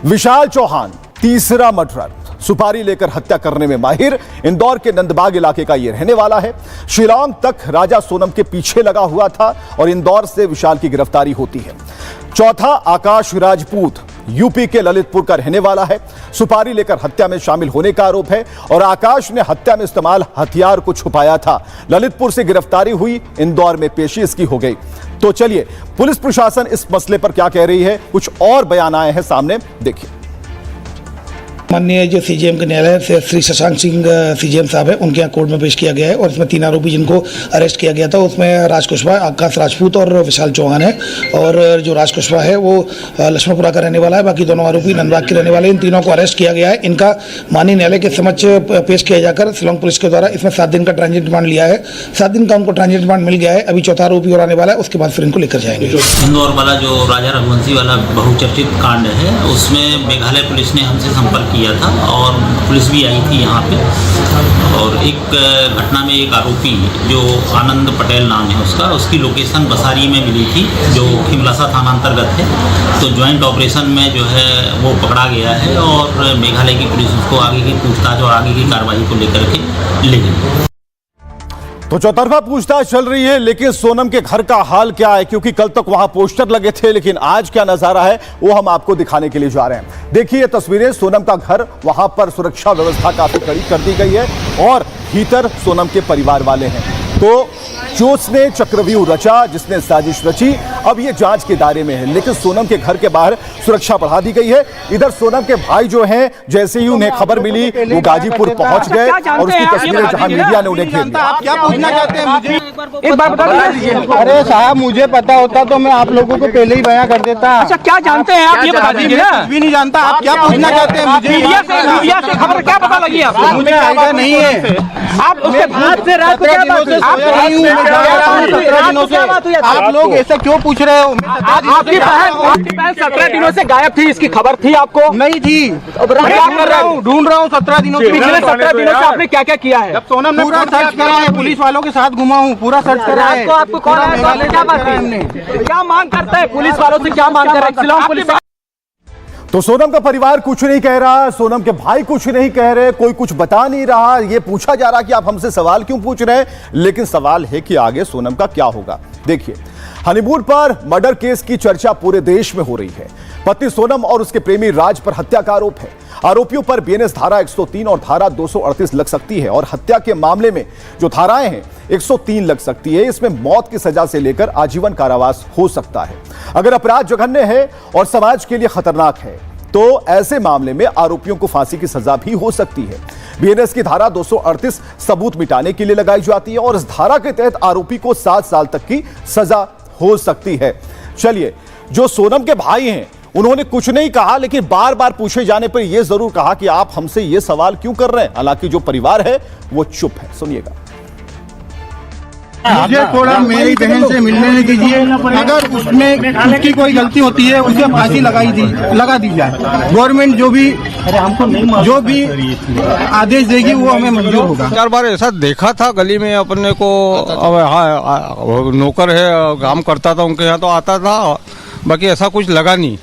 विशाल चौहान तीसरा मर्डरर, सुपारी लेकर हत्या करने में माहिर, इंदौर के नंदबाग इलाके का ये रहने वाला है। शिलांग तक राजा सोनम के पीछे लगा हुआ था और इंदौर से विशाल की गिरफ्तारी होती है। चौथा आकाश राजपूत, यूपी के ललितपुर का रहने वाला है। सुपारी लेकर हत्या में शामिल होने का आरोप है और आकाश ने हत्या में इस्तेमाल हथियार को छुपाया था। ललितपुर से गिरफ्तारी हुई, इंदौर में पेशी इसकी हो गई। तो चलिए पुलिस प्रशासन इस मसले पर क्या कह रही है, कुछ और बयान आए हैं सामने, देखिए। माननीय जो सीजीएम के न्यायालय से श्री शशांक सिंह सीजीएम साहब है, उनके यहाँ कोर्ट में पेश किया गया है और इसमें 3 आरोपी जिनको अरेस्ट किया गया था उसमें राज कुशवाहा, आकाश राजपूत और विशाल चौहान है। और जो राज कुशवाहा है वो लक्ष्मणपुरा का रहने वाला है, बाकी दोनों आरोपी नंदबाग के रहने वाले। इन तीनों को अरेस्ट किया गया है। इनका माननीय न्यायालय के समक्ष पेश किया जाकर शिलांग पुलिस के द्वारा इसमें 7 दिन का ट्रांजिट रिमांड लिया है। 7 दिन का उनको ट्रांजिट रिमांड मिल गया है। अभी चौथा आरोपी और आने वाला है, उसके बाद फिर इनको लेकर जाएंगे। इंदौर वाला जो राजा रघुवंशी वाला बहुचर्चित कांड है उसमें मेघालय पुलिस ने हमसे संपर्क किया था और पुलिस भी आई थी यहाँ पे। और एक घटना में एक आरोपी जो आनंद पटेल नाम है उसका, उसकी लोकेशन बसारी में मिली थी जो खिमलासा थाना अंतर्गत है। तो ज्वाइंट ऑपरेशन में जो है वो पकड़ा गया है और मेघालय की पुलिस उसको आगे की पूछताछ और आगे की कार्रवाई को लेकर के ले गई। तो चौतरफा पूछताछ चल रही है, लेकिन सोनम के घर का हाल क्या है, क्योंकि कल तक वहां पोस्टर लगे थे, लेकिन आज क्या नजारा है वो हम आपको दिखाने के लिए जा रहे हैं। देखिए ये तस्वीरें, सोनम का घर, वहां पर सुरक्षा व्यवस्था काफी कड़ी कर दी गई है और भीतर सोनम के परिवार वाले हैं। तो जिसने चक्रव्यूह रचा, जिसने साजिश रची, अब ये जांच के दायरे में है। लेकिन सोनम के घर के बाहर सुरक्षा बढ़ा दी गई है। इधर सोनम के भाई जो हैं, जैसे ही उन्हें खबर मिली वो गाजीपुर पहुंच गए और उसकी तस्वीरें जहां मीडिया ने उन्हें घेर लिया। क्या पूछना चाहते हैं मुझे एक बार बता दीजिए। अरे साहब मुझे पता होता तो मैं आप लोगों को पहले ही बयां कर देता। अच्छा क्या जानते हैं आप, ये बता दीजिए ना। कुछ भी नहीं जानता। आप क्या पूछना चाहते हैं मुझे? मीडिया से खबर क्या पता लगी आपको? मुझे आइडिया नहीं है। आप उसके बाद से रात को क्या बात हुई? आप लोग ऐसा क्यों पूछ रहे हो? आपकी बहन 17 दिनों से गायब थी, इसकी खबर थी आपको? नहीं थी। ढूंढ रहा हूँ 17 दिनों से। पिछले 17 दिनों से आपने क्या क्या किया है? सोनम ने पूरा सर्च करा है, पुलिस वालों के साथ घुमा हूँ, पूरा सर्च करा है। आपको कौन है, क्या बात है, क्या मांग करता है पुलिस वालों से, क्या मांग कर रहे हैं शिलांग पुलिस? तो सोनम का परिवार कुछ नहीं कह रहा, सोनम के भाई कुछ नहीं कह रहे, कोई कुछ बता नहीं रहा। ये पूछा जा रहा कि आप हमसे सवाल क्यों पूछ रहे हैं, लेकिन सवाल है कि आगे सोनम का क्या होगा। देखिए, हनीमून पर मर्डर केस की चर्चा पूरे देश में हो रही है। पति सोनम और उसके प्रेमी राज पर हत्या का आरोप है। आरोपियों पर बीएनएस धारा 103 और धारा 238 लग सकती है और हत्या के मामले में जो धाराएं हैं 103 लग सकती है। इसमें मौत की सजा से लेकर आजीवन कारावास हो सकता है। अगर अपराध जघन्य है और समाज के लिए खतरनाक है तो ऐसे मामले में आरोपियों को फांसी की सजा भी हो सकती है। बीएनएस की धारा 238 सबूत मिटाने के लिए लगाई जाती है और इस धारा के तहत आरोपी को 7 साल तक की सजा हो सकती है। चलिए, जो सोनम के भाई हैं उन्होंने कुछ नहीं कहा, लेकिन बार बार पूछे जाने पर यह जरूर कहा कि आप हमसे यह सवाल क्यों कर रहे हैं। हालांकि जो परिवार है वो चुप है। सुनिएगा। मुझे थोड़ा मेरी बहन से मिलने दीजिए। अगर उसमें उसकी कोई गलती होती है उसे फांसी लगा दी जाए। गवर्नमेंट जो भी आदेश देगी वो हमें मंजूर होगा। 4 बार ऐसा देखा था गली में अपने को। अब हाँ, नौकर है, काम करता था उनके यहाँ तो आता था, बाकी ऐसा कुछ लगा नहीं।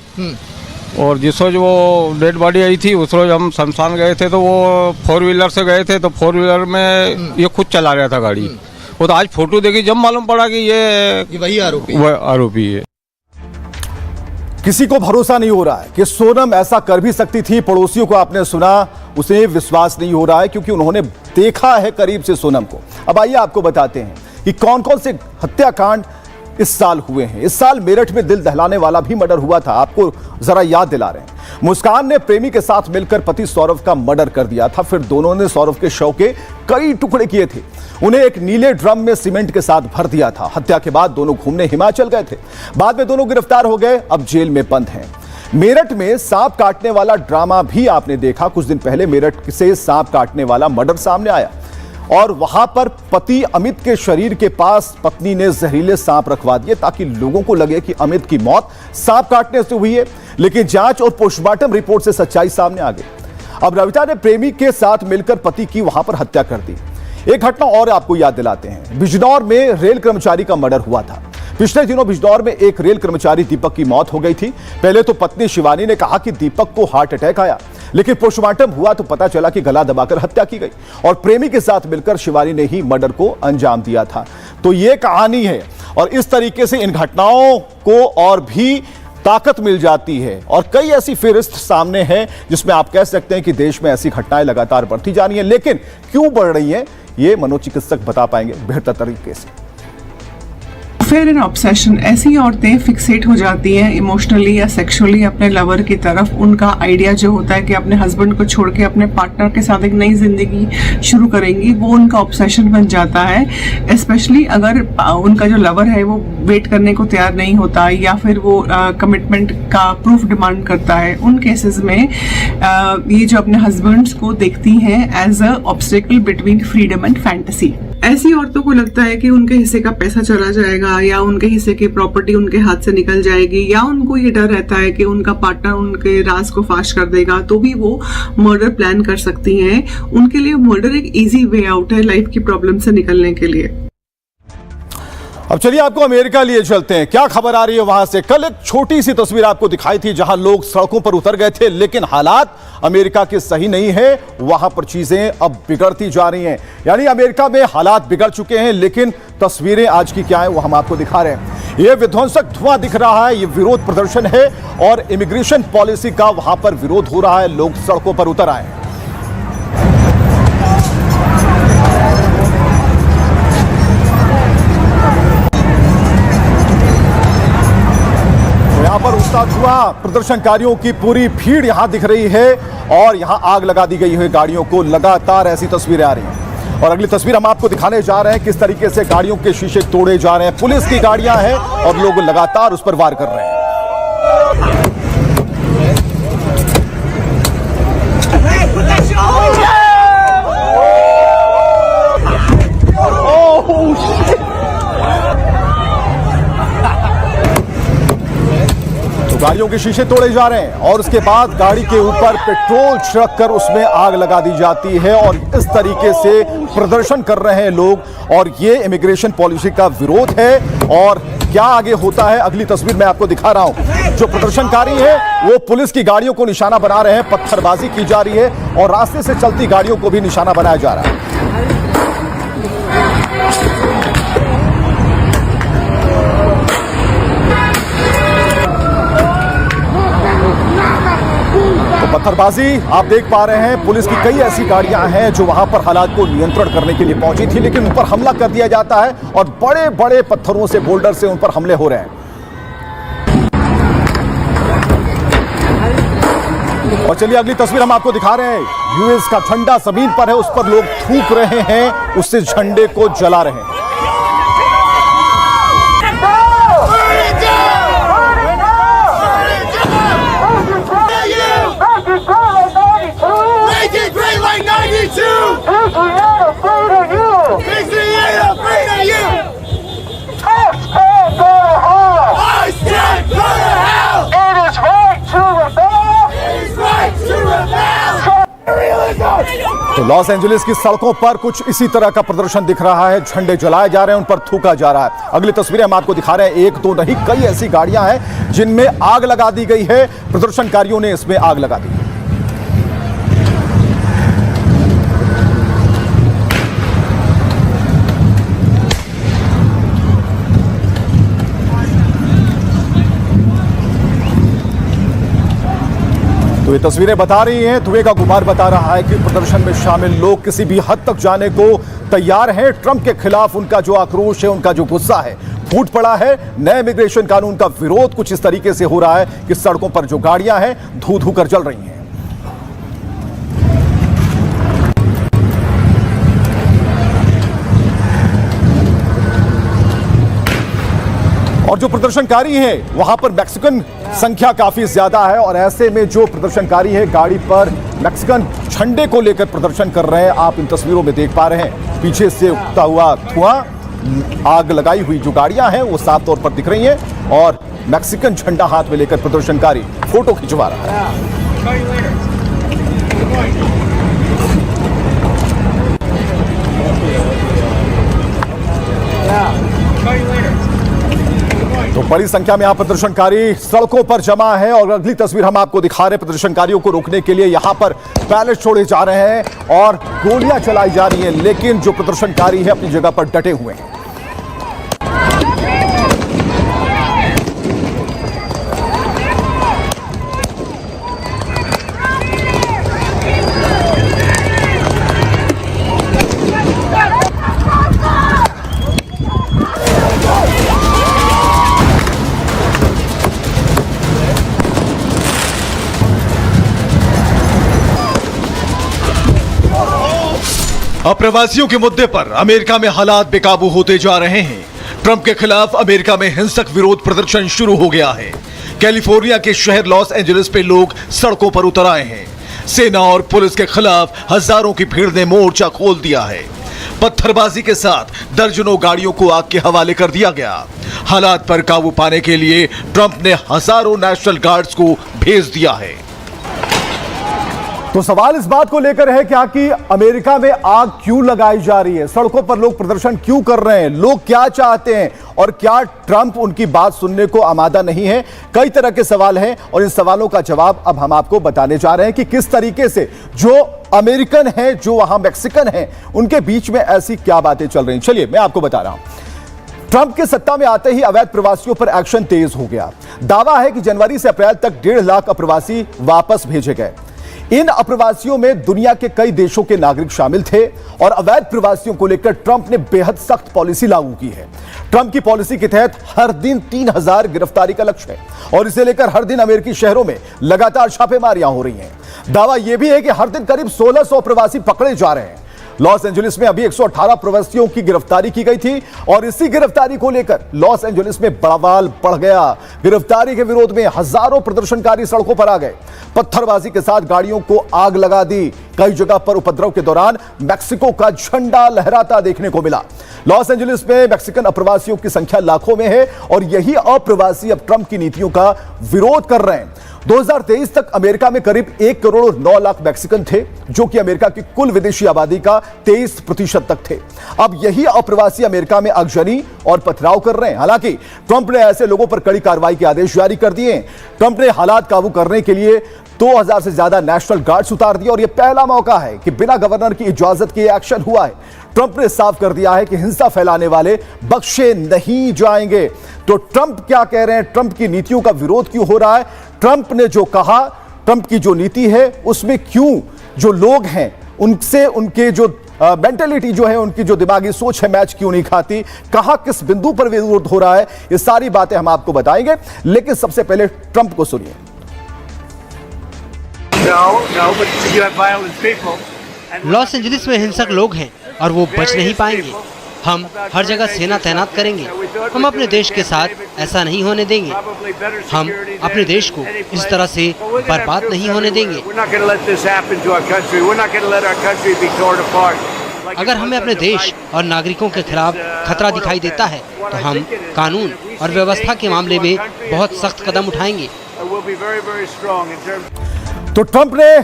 और जिस रोज वो डेड बॉडी आई थी उस रोज हम शमशान गए थे, तो वो 4 व्हीलर से गए थे, तो 4 व्हीलर में ये खुद चला रहा था गाड़ी। वो तो आज फोटो देखी जब मालूम पड़ा कि ये वही आरोपी है। किसी को भरोसा नहीं हो रहा है कि सोनम ऐसा कर भी सकती थी। पड़ोसियों को आपने सुना, उसे विश्वास नहीं हो रहा है क्योंकि उन्होंने देखा है करीब से सोनम को। अब आइए आपको बताते हैं कि कौन कौन से हत्याकांड इस साल हुए हैं। इस साल मेरठ में दिल दहलाने वाला भी मर्डर हुआ था, आपको जरा याद दिला रहे हैं। मुस्कान ने प्रेमी के साथ मिलकर पति सौरभ का मर्डर कर दिया था। फिर दोनों ने सौरभ के शव के कई टुकड़े किए थे, उन्हें एक नीले ड्रम में सीमेंट के साथ भर दिया था। हत्या के बाद दोनों घूमने हिमाचल गए थे। बाद में दोनों गिरफ्तार हो गए, अब जेल में बंद हैं। मेरठ में सांप काटने वाला ड्रामा भी आपने देखा। कुछ दिन पहले मेरठ से सांप काटने वाला मर्डर सामने आया और वहां पर पति अमित के शरीर के पास पत्नी ने जहरीले सांप रखवा दिए ताकि लोगों को लगे कि अमित की मौत सांप काटने से हुई है। लेकिन जांच और पोस्टमार्टम रिपोर्ट से सच्चाई सामने आ गई। अब रविता ने प्रेमी के साथ मिलकर पति की वहां पर हत्या कर दी। एक घटना और आपको याद दिलाते हैं। बिजनौर में रेल कर्मचारी का मर्डर हुआ था। पिछले दिनों बिजनौर में एक रेल कर्मचारी दीपक की मौत हो गई थी। पहले तो पत्नी शिवानी ने कहा कि दीपक को हार्ट अटैक आया, लेकिन पोस्टमार्टम हुआ तो पता चला कि गला दबाकर हत्या की गई और प्रेमी के साथ मिलकर शिवानी ने ही मर्डर को अंजाम दिया था। तो ये कहानी है और इस तरीके से इन घटनाओं को और भी ताकत मिल जाती है और कई ऐसी फेहरिस्त सामने है जिसमें आप कह सकते हैं कि देश में ऐसी घटनाएं लगातार बढ़ती जा रही हैं। लेकिन क्यों बढ़ रही हैं ये मनोचिकित्सक बता पाएंगे बेहतर तरीके से। फिर इन ऑब्सेशन, ऐसी औरतें फिक्सेट हो जाती हैं इमोशनली या सेक्सुअली अपने लवर की तरफ। उनका आइडिया जो होता है कि अपने हस्बैंड को छोड़ के अपने पार्टनर के साथ एक नई जिंदगी शुरू करेंगी, वो उनका ऑब्सेशन बन जाता है। स्पेशली अगर उनका जो लवर है वो वेट करने को तैयार नहीं होता या फिर वो कमिटमेंट का प्रूफ डिमांड करता है, उन केसेस में ये जो अपने हस्बैंड्स को देखती हैं as a obstacle between freedom and fantasy. ऐसी औरतों को लगता है कि उनके हिस्से का पैसा चला जाएगा या उनके हिस्से की प्रॉपर्टी उनके हाथ से निकल जाएगी, या उनको ये डर रहता है कि उनका पार्टनर उनके राज को फाश कर देगा, तो भी वो मर्डर प्लान कर सकती हैं। उनके लिए मर्डर एक इजी वे आउट है लाइफ की प्रॉब्लम से निकलने के लिए। अब चलिए आपको अमेरिका लिए चलते हैं। क्या खबर आ रही है वहां से? कल एक छोटी सी तस्वीर आपको दिखाई थी जहां लोग सड़कों पर उतर गए थे, लेकिन हालात अमेरिका के सही नहीं है। वहां पर चीजें अब बिगड़ती जा रही हैं, यानी अमेरिका में हालात बिगड़ चुके हैं। लेकिन तस्वीरें आज की क्या है वो हम आपको दिखा रहे हैं। यह विध्वंसक धुआं दिख रहा है, ये विरोध प्रदर्शन है और इमिग्रेशन पॉलिसी का वहां पर विरोध हो रहा है। लोग सड़कों पर उतर आए। यहां पर उठता धुआं, प्रदर्शनकारियों की पूरी भीड़ यहां दिख रही है और यहां आग लगा दी गई है गाड़ियों को। लगातार ऐसी तस्वीरें आ रही हैं और अगली तस्वीर हम आपको दिखाने जा रहे हैं किस तरीके से गाड़ियों के शीशे तोड़े जा रहे हैं। पुलिस की गाड़ियां हैं और लोग लगातार उस पर वार कर रहे हैं। गाड़ियों के शीशे तोड़े जा रहे हैं और उसके बाद गाड़ी के ऊपर पेट्रोल छिड़क कर उसमें आग लगा दी जाती है और इस तरीके से प्रदर्शन कर रहे हैं लोग। और ये इमिग्रेशन पॉलिसी का विरोध है। और क्या आगे होता है अगली तस्वीर में आपको दिखा रहा हूं। जो प्रदर्शनकारी है वो पुलिस की गाड़ियों को निशाना बना रहे हैं, पत्थरबाजी की जा रही है और रास्ते से चलती गाड़ियों को भी निशाना बनाया जा रहा है। पत्थरबाजी आप देख पा रहे हैं। पुलिस की कई ऐसी गाड़ियां हैं जो वहां पर हालात को नियंत्रण करने के लिए पहुंची थी, लेकिन उन पर हमला कर दिया जाता है और बड़े बड़े पत्थरों से, बोल्डर से उन पर हमले हो रहे हैं। और चलिए अगली तस्वीर हम आपको दिखा रहे हैं। यूएस का झंडा जमीन पर है, उस पर लोग थूक रहे हैं, उससे झंडे को जला रहे हैं। तो लॉस एंजलिस की सड़कों पर कुछ इसी तरह का प्रदर्शन दिख रहा है। झंडे जलाए जा रहे हैं, उन पर थूका जा रहा है। अगली तस्वीरें हम आपको दिखा रहे हैं। एक दो नहीं, कई ऐसी गाड़ियां हैं जिनमें आग लगा दी गई है। प्रदर्शनकारियों ने इसमें आग लगा दी। तो ये तस्वीरें बता रही हैं, धुएं का गुबार बता रहा है कि प्रदर्शन में शामिल लोग किसी भी हद तक जाने को तैयार हैं। ट्रंप के खिलाफ उनका जो आक्रोश है, उनका जो गुस्सा है, फूट पड़ा है। नए इमिग्रेशन कानून का विरोध कुछ इस तरीके से हो रहा है कि सड़कों पर जो गाड़ियां हैं धू धू कर जल रही हैं। और जो प्रदर्शनकारी हैं वहां पर मैक्सिकन संख्या काफी ज्यादा है और ऐसे में जो प्रदर्शनकारी है गाड़ी पर मैक्सिकन झंडे को लेकर प्रदर्शन कर रहे हैं। आप इन तस्वीरों में देख पा रहे हैं, पीछे से उगता हुआ धुआं, आग लगाई हुई जो गाड़ियां हैं वो साफ तौर पर दिख रही हैं और मैक्सिकन झंडा हाथ में लेकर प्रदर्शनकारी फोटो खिंचवा रहा है। तो बड़ी संख्या में यहां प्रदर्शनकारी सड़कों पर जमा है और अगली तस्वीर हम आपको दिखा रहे हैं। प्रदर्शनकारियों को रोकने के लिए यहां पर बैलेट छोड़े जा रहे हैं और गोलियां चलाई जा रही हैं, लेकिन जो प्रदर्शनकारी है अपनी जगह पर डटे हुए हैं। अप्रवासियों के मुद्दे पर अमेरिका में हालात बेकाबू होते जा रहे हैं। ट्रंप के खिलाफ अमेरिका में हिंसक विरोध प्रदर्शन शुरू हो गया है। कैलिफोर्निया के शहर लॉस एंजलिस पे लोग सड़कों पर उतर आए हैं। सेना और पुलिस के खिलाफ हजारों की भीड़ ने मोर्चा खोल दिया है। पत्थरबाजी के साथ दर्जनों गाड़ियों को आग के हवाले कर दिया गया। हालात पर काबू पाने के लिए ट्रंप ने हजारों नेशनल गार्ड्स को भेज दिया है। तो सवाल इस बात को लेकर है क्या कि अमेरिका में आग क्यों लगाई जा रही है, सड़कों पर लोग प्रदर्शन क्यों कर रहे हैं, लोग क्या चाहते हैं और क्या ट्रंप उनकी बात सुनने को आमादा नहीं है। कई तरह के सवाल हैं और इन सवालों का जवाब अब हम आपको बताने जा रहे हैं कि किस तरीके से जो अमेरिकन हैं, जो वहां मैक्सिकन हैं, उनके बीच में ऐसी क्या बातें चल रही हैं। चलिए मैं आपको बता रहा हूं। ट्रंप के सत्ता में आते ही अवैध प्रवासियों पर एक्शन तेज हो गया। दावा है कि जनवरी से अप्रैल तक 1.5 लाख अप्रवासी वापस भेजे गए। इन अप्रवासियों में दुनिया के कई देशों के नागरिक शामिल थे और अवैध प्रवासियों को लेकर ट्रंप ने बेहद सख्त पॉलिसी लागू की है। ट्रंप की पॉलिसी के तहत हर दिन 3000 गिरफ्तारी का लक्ष्य है और इसे लेकर हर दिन अमेरिकी शहरों में लगातार छापेमारियां हो रही हैं। दावा यह भी है कि हर दिन करीब 1600 प्रवासी पकड़े जा रहे हैं। लॉस एंजलिस में अभी 118 प्रवासियों की गिरफ्तारी की गई थी और इसी गिरफ्तारी को लेकर लॉस एंजलिस में बवाल बढ़ गया। गिरफ्तारी के विरोध में हजारों प्रदर्शनकारी सड़कों पर आ गए, पत्थरबाजी के साथ गाड़ियों को आग लगा दी। कई जगह पर उपद्रव के दौरान मैक्सिको का झंडा लहराता देखने को मिला। लॉस एंजलिस में मैक्सिकन अप्रवासियों की संख्या लाखों में है और यही अप्रवासी अब ट्रंप की नीतियों का विरोध कर रहे हैं। 2023 तक अमेरिका में करीब 1 करोड़ 9 लाख मैक्सिकन थे, जो कि अमेरिका की कुल विदेशी आबादी का 23% तक थे। अब यही अप्रवासी अमेरिका में आगजनी और पथराव कर रहे हैं। हालांकि ट्रंप ने ऐसे लोगों पर कड़ी कार्रवाई के आदेश जारी कर दिए हैं। ट्रंप ने हालात काबू करने के लिए 2000 से ज्यादा नेशनल गार्ड्स उतार दिए और यह पहला मौका है कि बिना गवर्नर की इजाजत के एक्शन हुआ है। ट्रंप ने साफ कर दिया है कि हिंसा फैलाने वाले बख्शे नहीं जाएंगे। तो ट्रंप क्या कह रहे हैं, ट्रंप की नीतियों का विरोध क्यों हो रहा है, ट्रंप ने जो कहा, ट्रंप की जो नीति है उसमें क्यों जो लोग हैं उनसे उनके जो मेंटेलिटी जो है, उनकी जो दिमागी सोच है मैच क्यों नहीं खाती, कहां किस बिंदु पर विरोध हो रहा है, ये सारी बातें हम आपको बताएंगे। लेकिन सबसे पहले ट्रंप को सुनिए। लॉस एंजलिस में हिंसक लोग हैं और वो बच नहीं पाएंगे। हम हर जगह सेना तैनात करेंगे। हम अपने देश के साथ ऐसा नहीं होने देंगे। हम अपने देश को इस तरह से बर्बाद नहीं होने देंगे। अगर हमें अपने देश और नागरिकों के खिलाफ खतरा दिखाई देता है तो हम कानून और व्यवस्था के मामले में बहुत सख्त कदम उठाएंगे। तो ट्रंप ने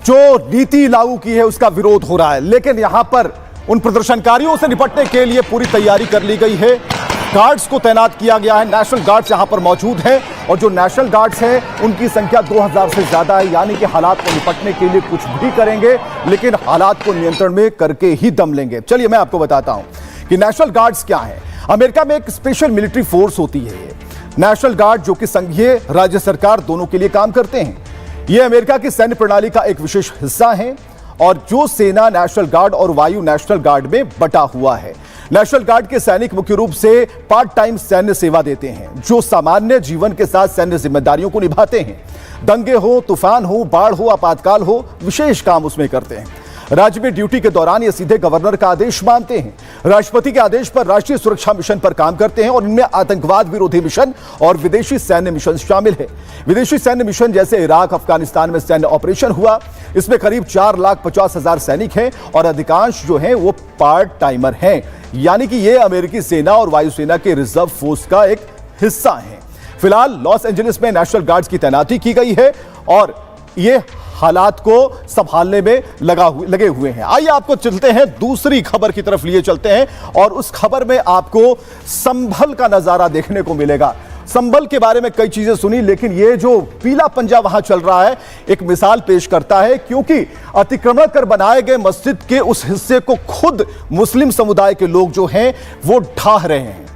जो नीति लागू की है उसका विरोध हो रहा है, लेकिन यहां पर उन प्रदर्शनकारियों से निपटने के लिए पूरी तैयारी कर ली गई है। गार्ड्स को तैनात किया गया है, नेशनल गार्ड्स यहां पर मौजूद हैं और जो नेशनल गार्ड्स हैं उनकी संख्या 2000 से ज्यादा है। यानी कि हालात को निपटने के लिए कुछ भी करेंगे, लेकिन हालात को नियंत्रण में करके ही दम लेंगे। चलिए मैं आपको बताता हूं कि नेशनल गार्ड्स क्या है। अमेरिका में एक स्पेशल मिलिट्री फोर्स होती है नेशनल गार्ड, जो कि संघीय राज्य सरकार दोनों के लिए काम करते हैं। यह अमेरिका की सैन्य प्रणाली का एक विशेष हिस्सा है और जो सेना नेशनल गार्ड और वायु नेशनल गार्ड में बटा हुआ है। नेशनल गार्ड के सैनिक मुख्य रूप से पार्ट टाइम सैन्य सेवा देते हैं, जो सामान्य जीवन के साथ सैन्य जिम्मेदारियों को निभाते हैं। दंगे हो, तूफान हो, बाढ़ हो, आपातकाल हो, विशेष काम उसमें करते हैं। राज्य में ड्यूटी के दौरान ये सीधे गवर्नर का आदेश मानते हैं। राष्ट्रपति के आदेश पर राष्ट्रीय सुरक्षा मिशन पर काम करते हैं और इनमें आतंकवाद विरोधी मिशन और विदेशी सैन्य मिशन शामिल है। विदेशी सैन्य मिशन जैसे इराक, अफगानिस्तान में सैन्य ऑपरेशन हुआ, इसमें करीब 4,50,000 सैनिक हैं और अधिकांश जो हैं वो पार्ट टाइमर हैं। यानी कि ये अमेरिकी सेना और वायुसेना के रिजर्व फोर्स का एक हिस्सा है। फिलहाल लॉस एंजलिस में नेशनल गार्ड्स की तैनाती की गई है और ये हालात को संभालने में लगे हुए हैं। आइए आपको चलते हैं दूसरी खबर की तरफ लिए चलते हैं और उस खबर में आपको संभल का नजारा देखने को मिलेगा। संभल के बारे में कई चीजें सुनी, लेकिन ये जो पीला पंजा वहां चल रहा है एक मिसाल पेश करता है, क्योंकि अतिक्रमण कर बनाए गए मस्जिद के उस हिस्से को खुद मुस्लिम समुदाय के लोग जो हैं वो ढाह रहे हैं।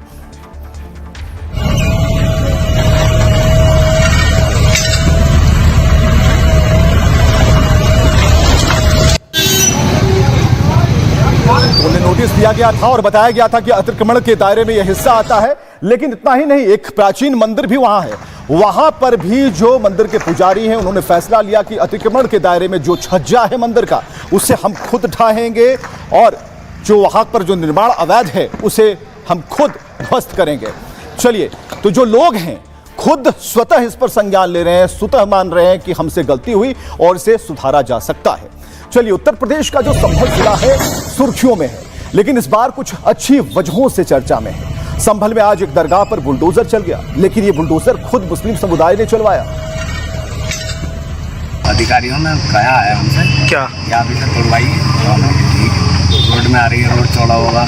उन्हें नोटिस दिया गया था और बताया गया था कि अतिक्रमण के दायरे में यह हिस्सा आता है, लेकिन इतना ही नहीं, एक प्राचीन मंदिर भी वहां है। वहां पर भी जो मंदिर के पुजारी हैं उन्होंने फैसला लिया कि अतिक्रमण के दायरे में जो छज्जा है मंदिर का उसे हम खुद ढाहेंगे और जो वहां पर जो निर्माण अवैध है उसे हम खुद ध्वस्त करेंगे। चलिए, तो जो लोग हैं खुद स्वतः इस पर संज्ञान ले रहे हैं, स्वतः मान रहे हैं कि हमसे गलती हुई और इसे सुधारा जा सकता है। चलिए, उत्तर प्रदेश का जो संभल जिला है सुर्खियों में है, लेकिन इस बार कुछ अच्छी वजहों से चर्चा में है। संभल में आज एक दरगाह पर बुलडोजर चल गया, लेकिन ये बुलडोजर खुद मुस्लिम समुदाय ने चलवाया। अधिकारियों ने कहा है हमसे क्या अभी से तोड़वाइए, ठीक रोड में आ रही है, रोड चौड़ा होगा,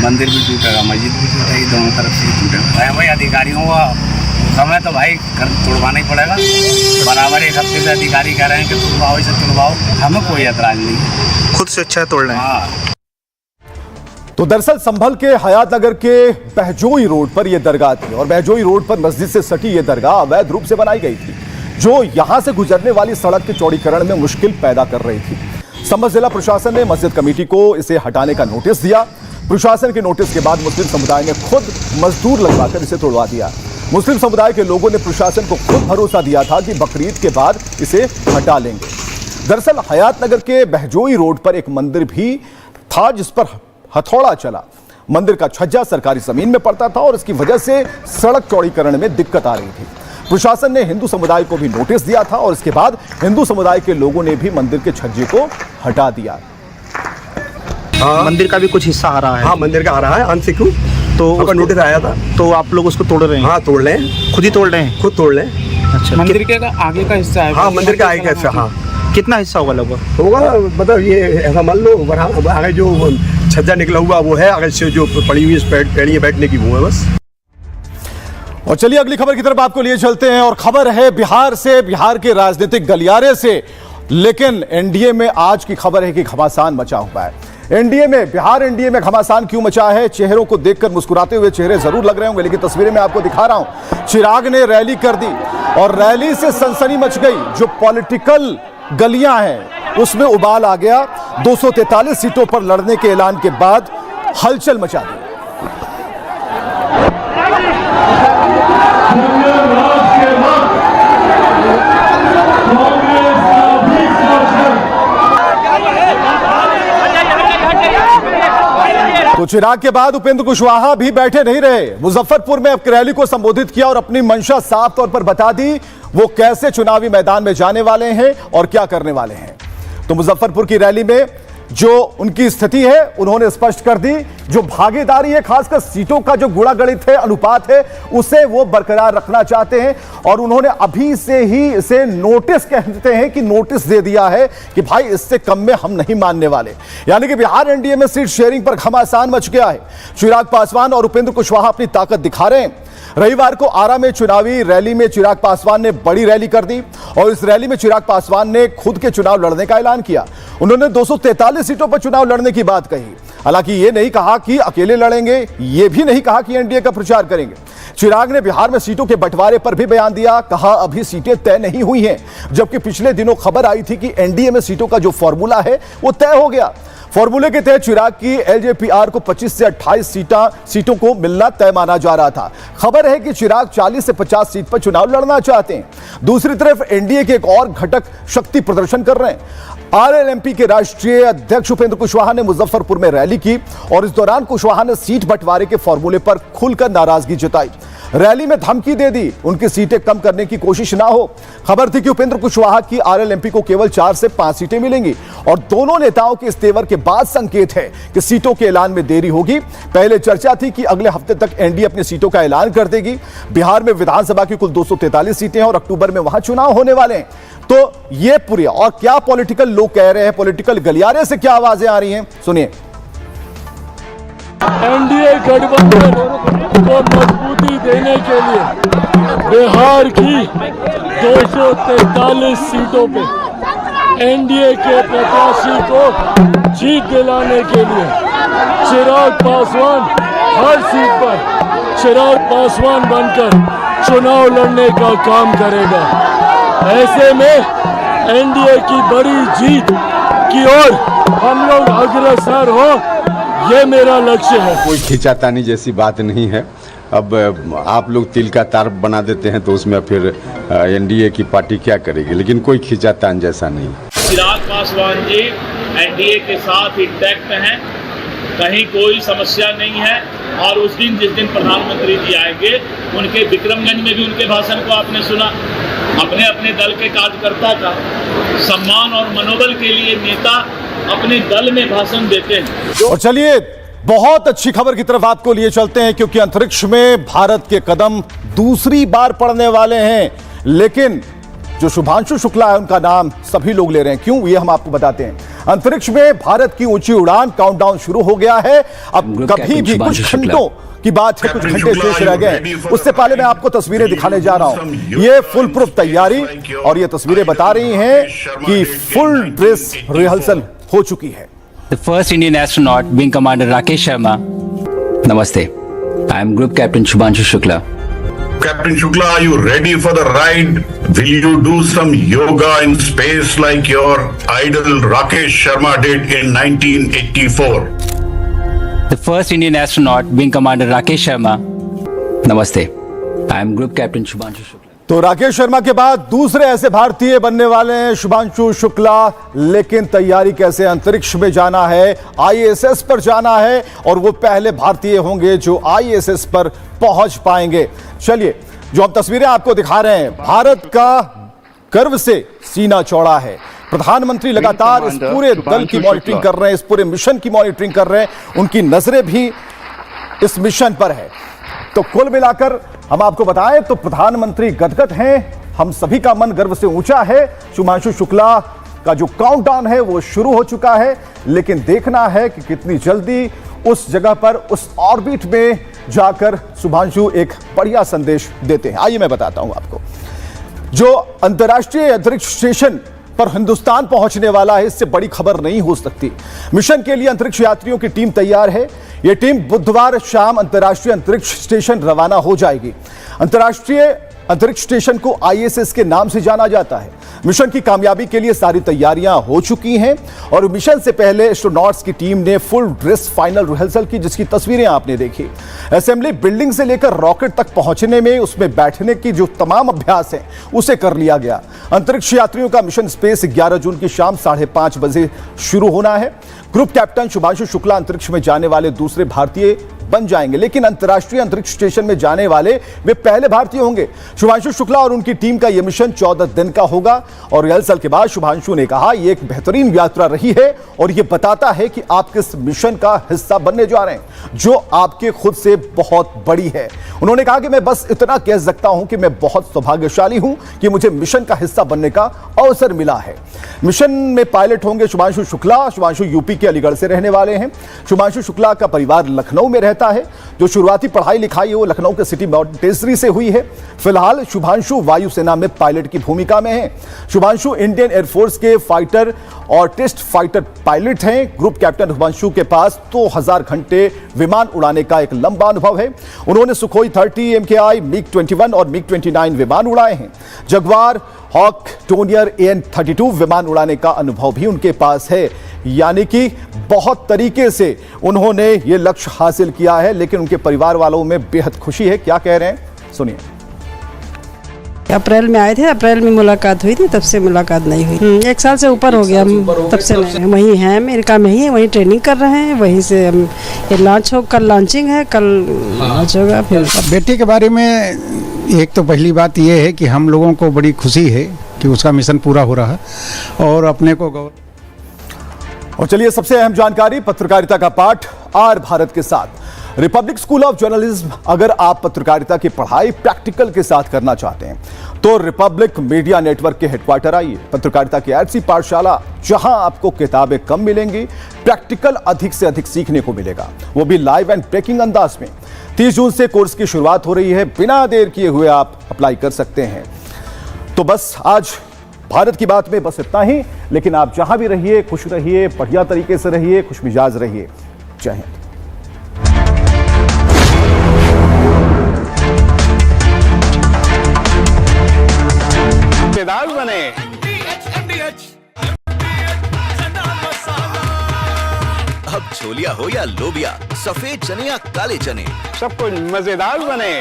मंदिर भी टूटेगा, मस्जिद भी टूटेगी, दोनों तरफ से टूटेगा। भाई अधिकारियों का समय तो भाई घर तोड़वाना ही पड़ेगा। बराबर एक हफ्ते से अधिकारी कह रहे हैं कि तोड़वाओ, इसे तोड़वाओ, हमें कोई एतराज नहीं, खुद से अच्छा तोड़ रहे हैं। तो दरअसल संभल के हयात नगर के बहजोई रोड पर यह दरगाह थी और बहजोई रोड पर मस्जिद से सटी यह दरगाह अवैध रूप से बनाई गई थी, जो यहां से गुजरने वाली सड़क के चौड़ीकरण में मुश्किल पैदा कर रही थी। संभल जिला प्रशासन ने मस्जिद कमेटी को इसे हटाने का नोटिस दिया। प्रशासन के नोटिस के बाद मुस्लिम समुदाय ने खुद मजदूर लगवाकर इसे तोड़वा दिया। मुस्लिम समुदाय के लोगों ने प्रशासन को खुद भरोसा दिया था कि बकरीद के बाद इसे हटा लेंगे। दरअसल हयात नगर के बहजोई रोड पर एक मंदिर भी था जिस पर हथौड़ा चला। मंदिर का छज्जा सरकारी जमीन में पड़ता था और इसकी वजह से सड़क चौड़ीकरण में दिक्कत आ रही थी। प्रशासन ने हिंदू समुदाय को भी नोटिस दिया था और इसके बाद हिंदू समुदाय के लोगों ने भी मंदिर के छज्जे को हटा दिया। मंदिर का भी कुछ हिस्सा आ रहा है। हाँ, मंदिर का आ रहा है अनसिक्योर, तो नोटिस आया था, तो आप लोग उसको तोड़ रहे हैं? हाँ, तोड़ लें, खुद ही तोड़ रहे हैं? खुद तोड़ लें। अच्छा, मंदिर के आगे का हिस्सा है? हाँ, मंदिर का आगे का हिस्सा। हाँ, कितना हिस्सा होगा लगभग? होगा मतलब ये ऐसा मान लो आगे जो छज्जा निकला हुआ वो है, आगे से जो पड़ी हुई पेड़ियाँ बैठने की वो है बस। और चलिए अगली खबर की तरफ आपको लिए चलते हैं और खबर है बिहार से, बिहार के राजनीतिक गलियारे से। लेकिन एनडीए में आज की खबर है कि घमासान मचा हुआ है। एनडीए में, बिहार एनडीए में घमासान क्यों मचा है? चेहरों को देखकर मुस्कुराते हुए चेहरे जरूर लग रहे होंगे, लेकिन तस्वीरें मैं आपको दिखा रहा हूं। चिराग ने रैली कर दी और रैली से सनसनी मच गई। जो पॉलिटिकल गलियां हैं उसमें उबाल आ गया। 243 सीटों पर लड़ने के ऐलान के बाद हलचल मचा दी। तो चिराग के बाद उपेंद्र कुशवाहा भी बैठे नहीं रहे। मुजफ्फरपुर में एक रैली को संबोधित किया और अपनी मंशा साफ तौर पर बता दी, वो कैसे चुनावी मैदान में जाने वाले हैं और क्या करने वाले हैं। तो मुजफ्फरपुर की रैली में जो उनकी स्थिति है उन्होंने स्पष्ट कर दी। जो भागीदारी है, खासकर सीटों का जो गुणागणित है, अनुपात है, उसे वो बरकरार रखना चाहते हैं और उन्होंने अभी से ही इसे नोटिस कहते हैं कि नोटिस दे दिया है कि भाई इससे कम में हम नहीं मानने वाले। यानी कि बिहार एनडीए में सीट शेयरिंग पर घमासान मच गया है। चिराग पासवान और उपेंद्र कुशवाहा अपनी ताकत दिखा रहे हैं। रविवार को आरा में चुनावी रैली में चिराग पासवान ने बड़ी रैली कर दी और इस रैली में चिराग पासवान ने खुद के चुनाव लड़ने का ऐलान किया। उन्होंने 243 सीटों पर चुनाव लड़ने की बात कही। हालांकि ये नहीं कहा कि अकेले लड़ेंगे, ये भी नहीं कहा कि एनडीए का प्रचार करेंगे। चिराग ने बिहार में सीटों के बंटवारे पर भी बयान दिया। कहा अभी सीटें तय नहीं हुई हैं, जबकि पिछले दिनों खबर आई थी कि एनडीए में सीटों का जो फॉर्मूला है वो तय हो गया। फॉर्मूले के तहत चिराग की एलजेपीआर को 25 से 28 सीटों को मिलना तय माना जा रहा था। खबर है कि चिराग 40 से 50 सीट पर चुनाव लड़ना चाहते हैं। दूसरी तरफ एनडीए के एक और घटक शक्ति प्रदर्शन कर रहे हैं। आरएलएमपी के राष्ट्रीय अध्यक्ष उपेंद्र कुशवाहा ने मुजफ्फरपुर में रैली की और इस दौरान कुशवाहा ने सीट बंटवारे के फॉर्मूले पर खुलकर नाराजगी जताई। रैली में धमकी दे दी उनकी सीटें कम करने की कोशिश ना हो। खबर थी कि उपेंद्र कुशवाहा की आरएलएमपी को केवल 4 से 5 सीटें मिलेंगी और दोनों नेताओं के इस तेवर के बाद संकेत है कि सीटों के ऐलान में देरी होगी। पहले चर्चा थी कि अगले हफ्ते तक एनडीए अपनी सीटों का ऐलान कर देगी। बिहार में विधानसभा की कुल 243 सीटें हैं और अक्टूबर में वहां चुनाव होने वाले हैं। तो ये पूरी और क्या पॉलिटिकल लोग कह रहे हैं, पॉलिटिकल गलियारे से क्या आवाजें आ रही हैं, सुनिए। एनडीए गठबंधन को मजबूती देने के लिए बिहार की 243 सीटों पे एनडीए के प्रत्याशी को जीत दिलाने के लिए चिराग पासवान हर सीट पर चिराग पासवान बनकर चुनाव लड़ने का काम करेगा। ऐसे में एनडीए की बड़ी जीत की ओर हम लोग अग्रसर हो, ये मेरा लक्ष्य है। कोई खींचातानी जैसी बात नहीं है। अब आप लोग तिल का तार बना देते हैं तो उसमें फिर एनडीए की पार्टी क्या करेगी, लेकिन कोई खींचातान जैसा नहीं। चिराग पासवान जी एनडीए के साथ इंटैक्ट हैं, कहीं कोई समस्या नहीं है। और उस दिन जिस दिन प्रधानमंत्री जी आएंगे, उनके विक्रमगंज में भी उनके भाषण को आपने सुना। अपने अपने दल के कार्यकर्ता का सम्मान और मनोबल के लिए नेता अपने दल में भाषण देते हैं। और चलिए बहुत अच्छी खबर की तरफ आपको लिए चलते हैं, क्योंकि अंतरिक्ष में भारत के कदम दूसरी बार पड़ने वाले हैं। लेकिन जो शुभांशु शुक्ला है, उनका नाम सभी लोग ले रहे हैं। क्यों, ये हम आपको बताते हैं। अंतरिक्ष में भारत की ऊंची उड़ान काउंटडाउन शुरू हो गया है। अब कभी भी कुछ घंटों की बात है, कुछ घंटे शेष रह गए। उससे पहले मैं आपको तस्वीरें दिखाने जा रहा हूं। ये फुल प्रूफ तैयारी, और ये तस्वीरें बता रही हैं कि फुल ड्रेस रिहर्सल हो चुकी है। The first Indian astronaut, Wing Commander Rakesh Sharma. Namaste. I am Group Captain Shubhanshu Shukla. Captain Shukla, are you ready for the ride? Will you do some yoga in space like your idol Rakesh Sharma did in 1984? The first Indian astronaut, Wing Commander Rakesh Sharma. Namaste. I am Group Captain Shubhanshu Shukla. तो राकेश शर्मा के बाद दूसरे ऐसे भारतीय बनने वाले हैं शुभांशु शुक्ला। लेकिन तैयारी कैसे, अंतरिक्ष में जाना है, आईएसएस पर जाना है, और वो पहले भारतीय होंगे जो आईएसएस पर पहुंच पाएंगे। चलिए, जो हम तस्वीरें आपको दिखा रहे हैं, भारत का गर्व से सीना चौड़ा है। प्रधानमंत्री लगातार इस पूरे दल की मॉनिटरिंग कर रहे हैं, इस पूरे मिशन की मॉनिटरिंग कर रहे हैं। उनकी नजरें भी इस मिशन पर है। तो कुल मिलाकर हम आपको बताएं तो प्रधानमंत्री गदगद हैं। हम सभी का मन गर्व से ऊंचा है। शुभांशु शुक्ला का जो काउंटडाउन है वो शुरू हो चुका है, लेकिन देखना है कि कितनी जल्दी उस जगह पर, उस ऑर्बिट में जाकर शुभांशु एक बढ़िया संदेश देते हैं। आइए मैं बताता हूं आपको। जो अंतर्राष्ट्रीय अंतरिक्ष स्टेशन पर हिंदुस्तान पहुंचने वाला है, इससे बड़ी खबर नहीं हो सकती। मिशन के लिए अंतरिक्ष यात्रियों की टीम तैयार है। यह टीम बुधवार शाम अंतर्राष्ट्रीय अंतरिक्ष स्टेशन रवाना हो जाएगी। अंतर्राष्ट्रीय अंतरिक्ष स्टेशन को आईएसएस के नाम से जाना जाता है। मिशन की कामयाबी के लिए सारी तैयारियां हो चुकी हैं, और मिशन से पहले एस्ट्रोनॉट्स की टीम ने फुल ड्रेस फाइनल रिहर्सल की, जिसकी तस्वीरें आपने देखी। असेंबली बिल्डिंग से लेकर रॉकेट तक पहुंचने में, उसमें बैठने की जो तमाम अभ्यास हैं, उसे कर लिया गया। अंतरिक्ष यात्रियों का मिशन स्पेस 11 जून की शाम 5:30 बजे शुरू होना है। ग्रुप कैप्टन शुभांशु शुक्ला अंतरिक्ष में जाने वाले दूसरे भारतीय बन जाएंगे, लेकिन अंतर्राष्ट्रीय अंतरिक्ष स्टेशन में जाने वाले वे पहले भारतीय होंगे। शुभांशु शुक्ला और उनकी टीम का यह मिशन 14 दिन का होगा, और रिहर्सल के बाद शुभांशु ने कहा, यह एक बेहतरीन यात्रा रही है, और यह बताता है कि आप किस मिशन का हिस्सा बनने जा रहे हैं, जो आपके खुद से बहुत बड़ी है। उन्होंने कहा कि मैं बस इतना कह सकता हूं कि मैं बहुत सौभाग्यशाली हूं कि मुझे मिशन का हिस्सा बनने का अवसर मिला है। मिशन में पायलट होंगे शुभांशु शुक्ला। शुभांशु यूपी के अलीगढ़ से रहने वाले हैं। शुभांशु शुक्ला का परिवार लखनऊ में रहता है। जो शुरुआती पढ़ाई लिखाई है वो लखनऊ के सिटी मॉन्टेसरी से हुई है। फिलहाल शुभांशु वायुसेना में पायलट की भूमिका में है। शुभांशु इंडियन एयरफोर्स के फाइटर और टेस्ट फाइटर पायलट हैं। ग्रुप कैप्टन शुभांशु के पास 2000 घंटे विमान उड़ाने का एक लंबा अनुभव है। उन्होंने सुखोई 30 MKI, MiG-21 और MiG-29 विमान उड़ाए हैं। जगुआर, हॉक, डोनियर, AN-32 विमान उड़ाने का अनुभव भी उनके पास है। यानी कि बहुत तरीके से उन्होंने ये लक्ष्य हासिल किया है, लेकिन उनके परिवार वालों में बेहद खुशी है। क्या कह रहे हैं, सुनिए। अप्रैल में आए थे, अप्रैल में मुलाकात हुई थी, तब से मुलाकात नहीं हुई। 1 साल से ऊपर हो गया, तब से नहीं। वहीं हैं, अमेरिका में ही है, वहीं ट्रेनिंग कर रहे हैं। वहीं से हम ये लॉन्च हो, कल लॉन्चिंग है, कल लॉन्च होगा। फिर बेटे के बारे में एक तो पहली बात ये है कि हम लोगों को बड़ी खुशी है कि उसका मिशन पूरा हो रहा है, और अपने को और चलिए, सबसे अहम जानकारी, पत्रकारिता का पाठ आर भारत के साथ। Republic school of journalism. अगर आप पत्रकारिता की पढ़ाई प्रैक्टिकल के साथ करना चाहते हैं तो रिपब्लिक मीडिया नेटवर्क के हेडक्वार्टर आइए। पत्रकारिता की ऐसी पाठशाला जहां आपको किताबें कम मिलेंगी, प्रैक्टिकल अधिक से अधिक सीखने को मिलेगा, वो भी लाइव एंड ब्रेकिंग अंदाज में। 30 जून से कोर्स की शुरुआत हो रही है। बिना देर किए हुए आप अप्लाई कर सकते हैं। तो बस आज भारत की बात में बस इतना ही, लेकिन आप जहां भी रहिए खुश रहिए, बढ़िया तरीके से रहिए, खुश मिजाज रहिए। जय हिंद। बने अब छोलिया हो या लोबिया, सफेद चने या काले चने, सब कुछ मजेदार बने।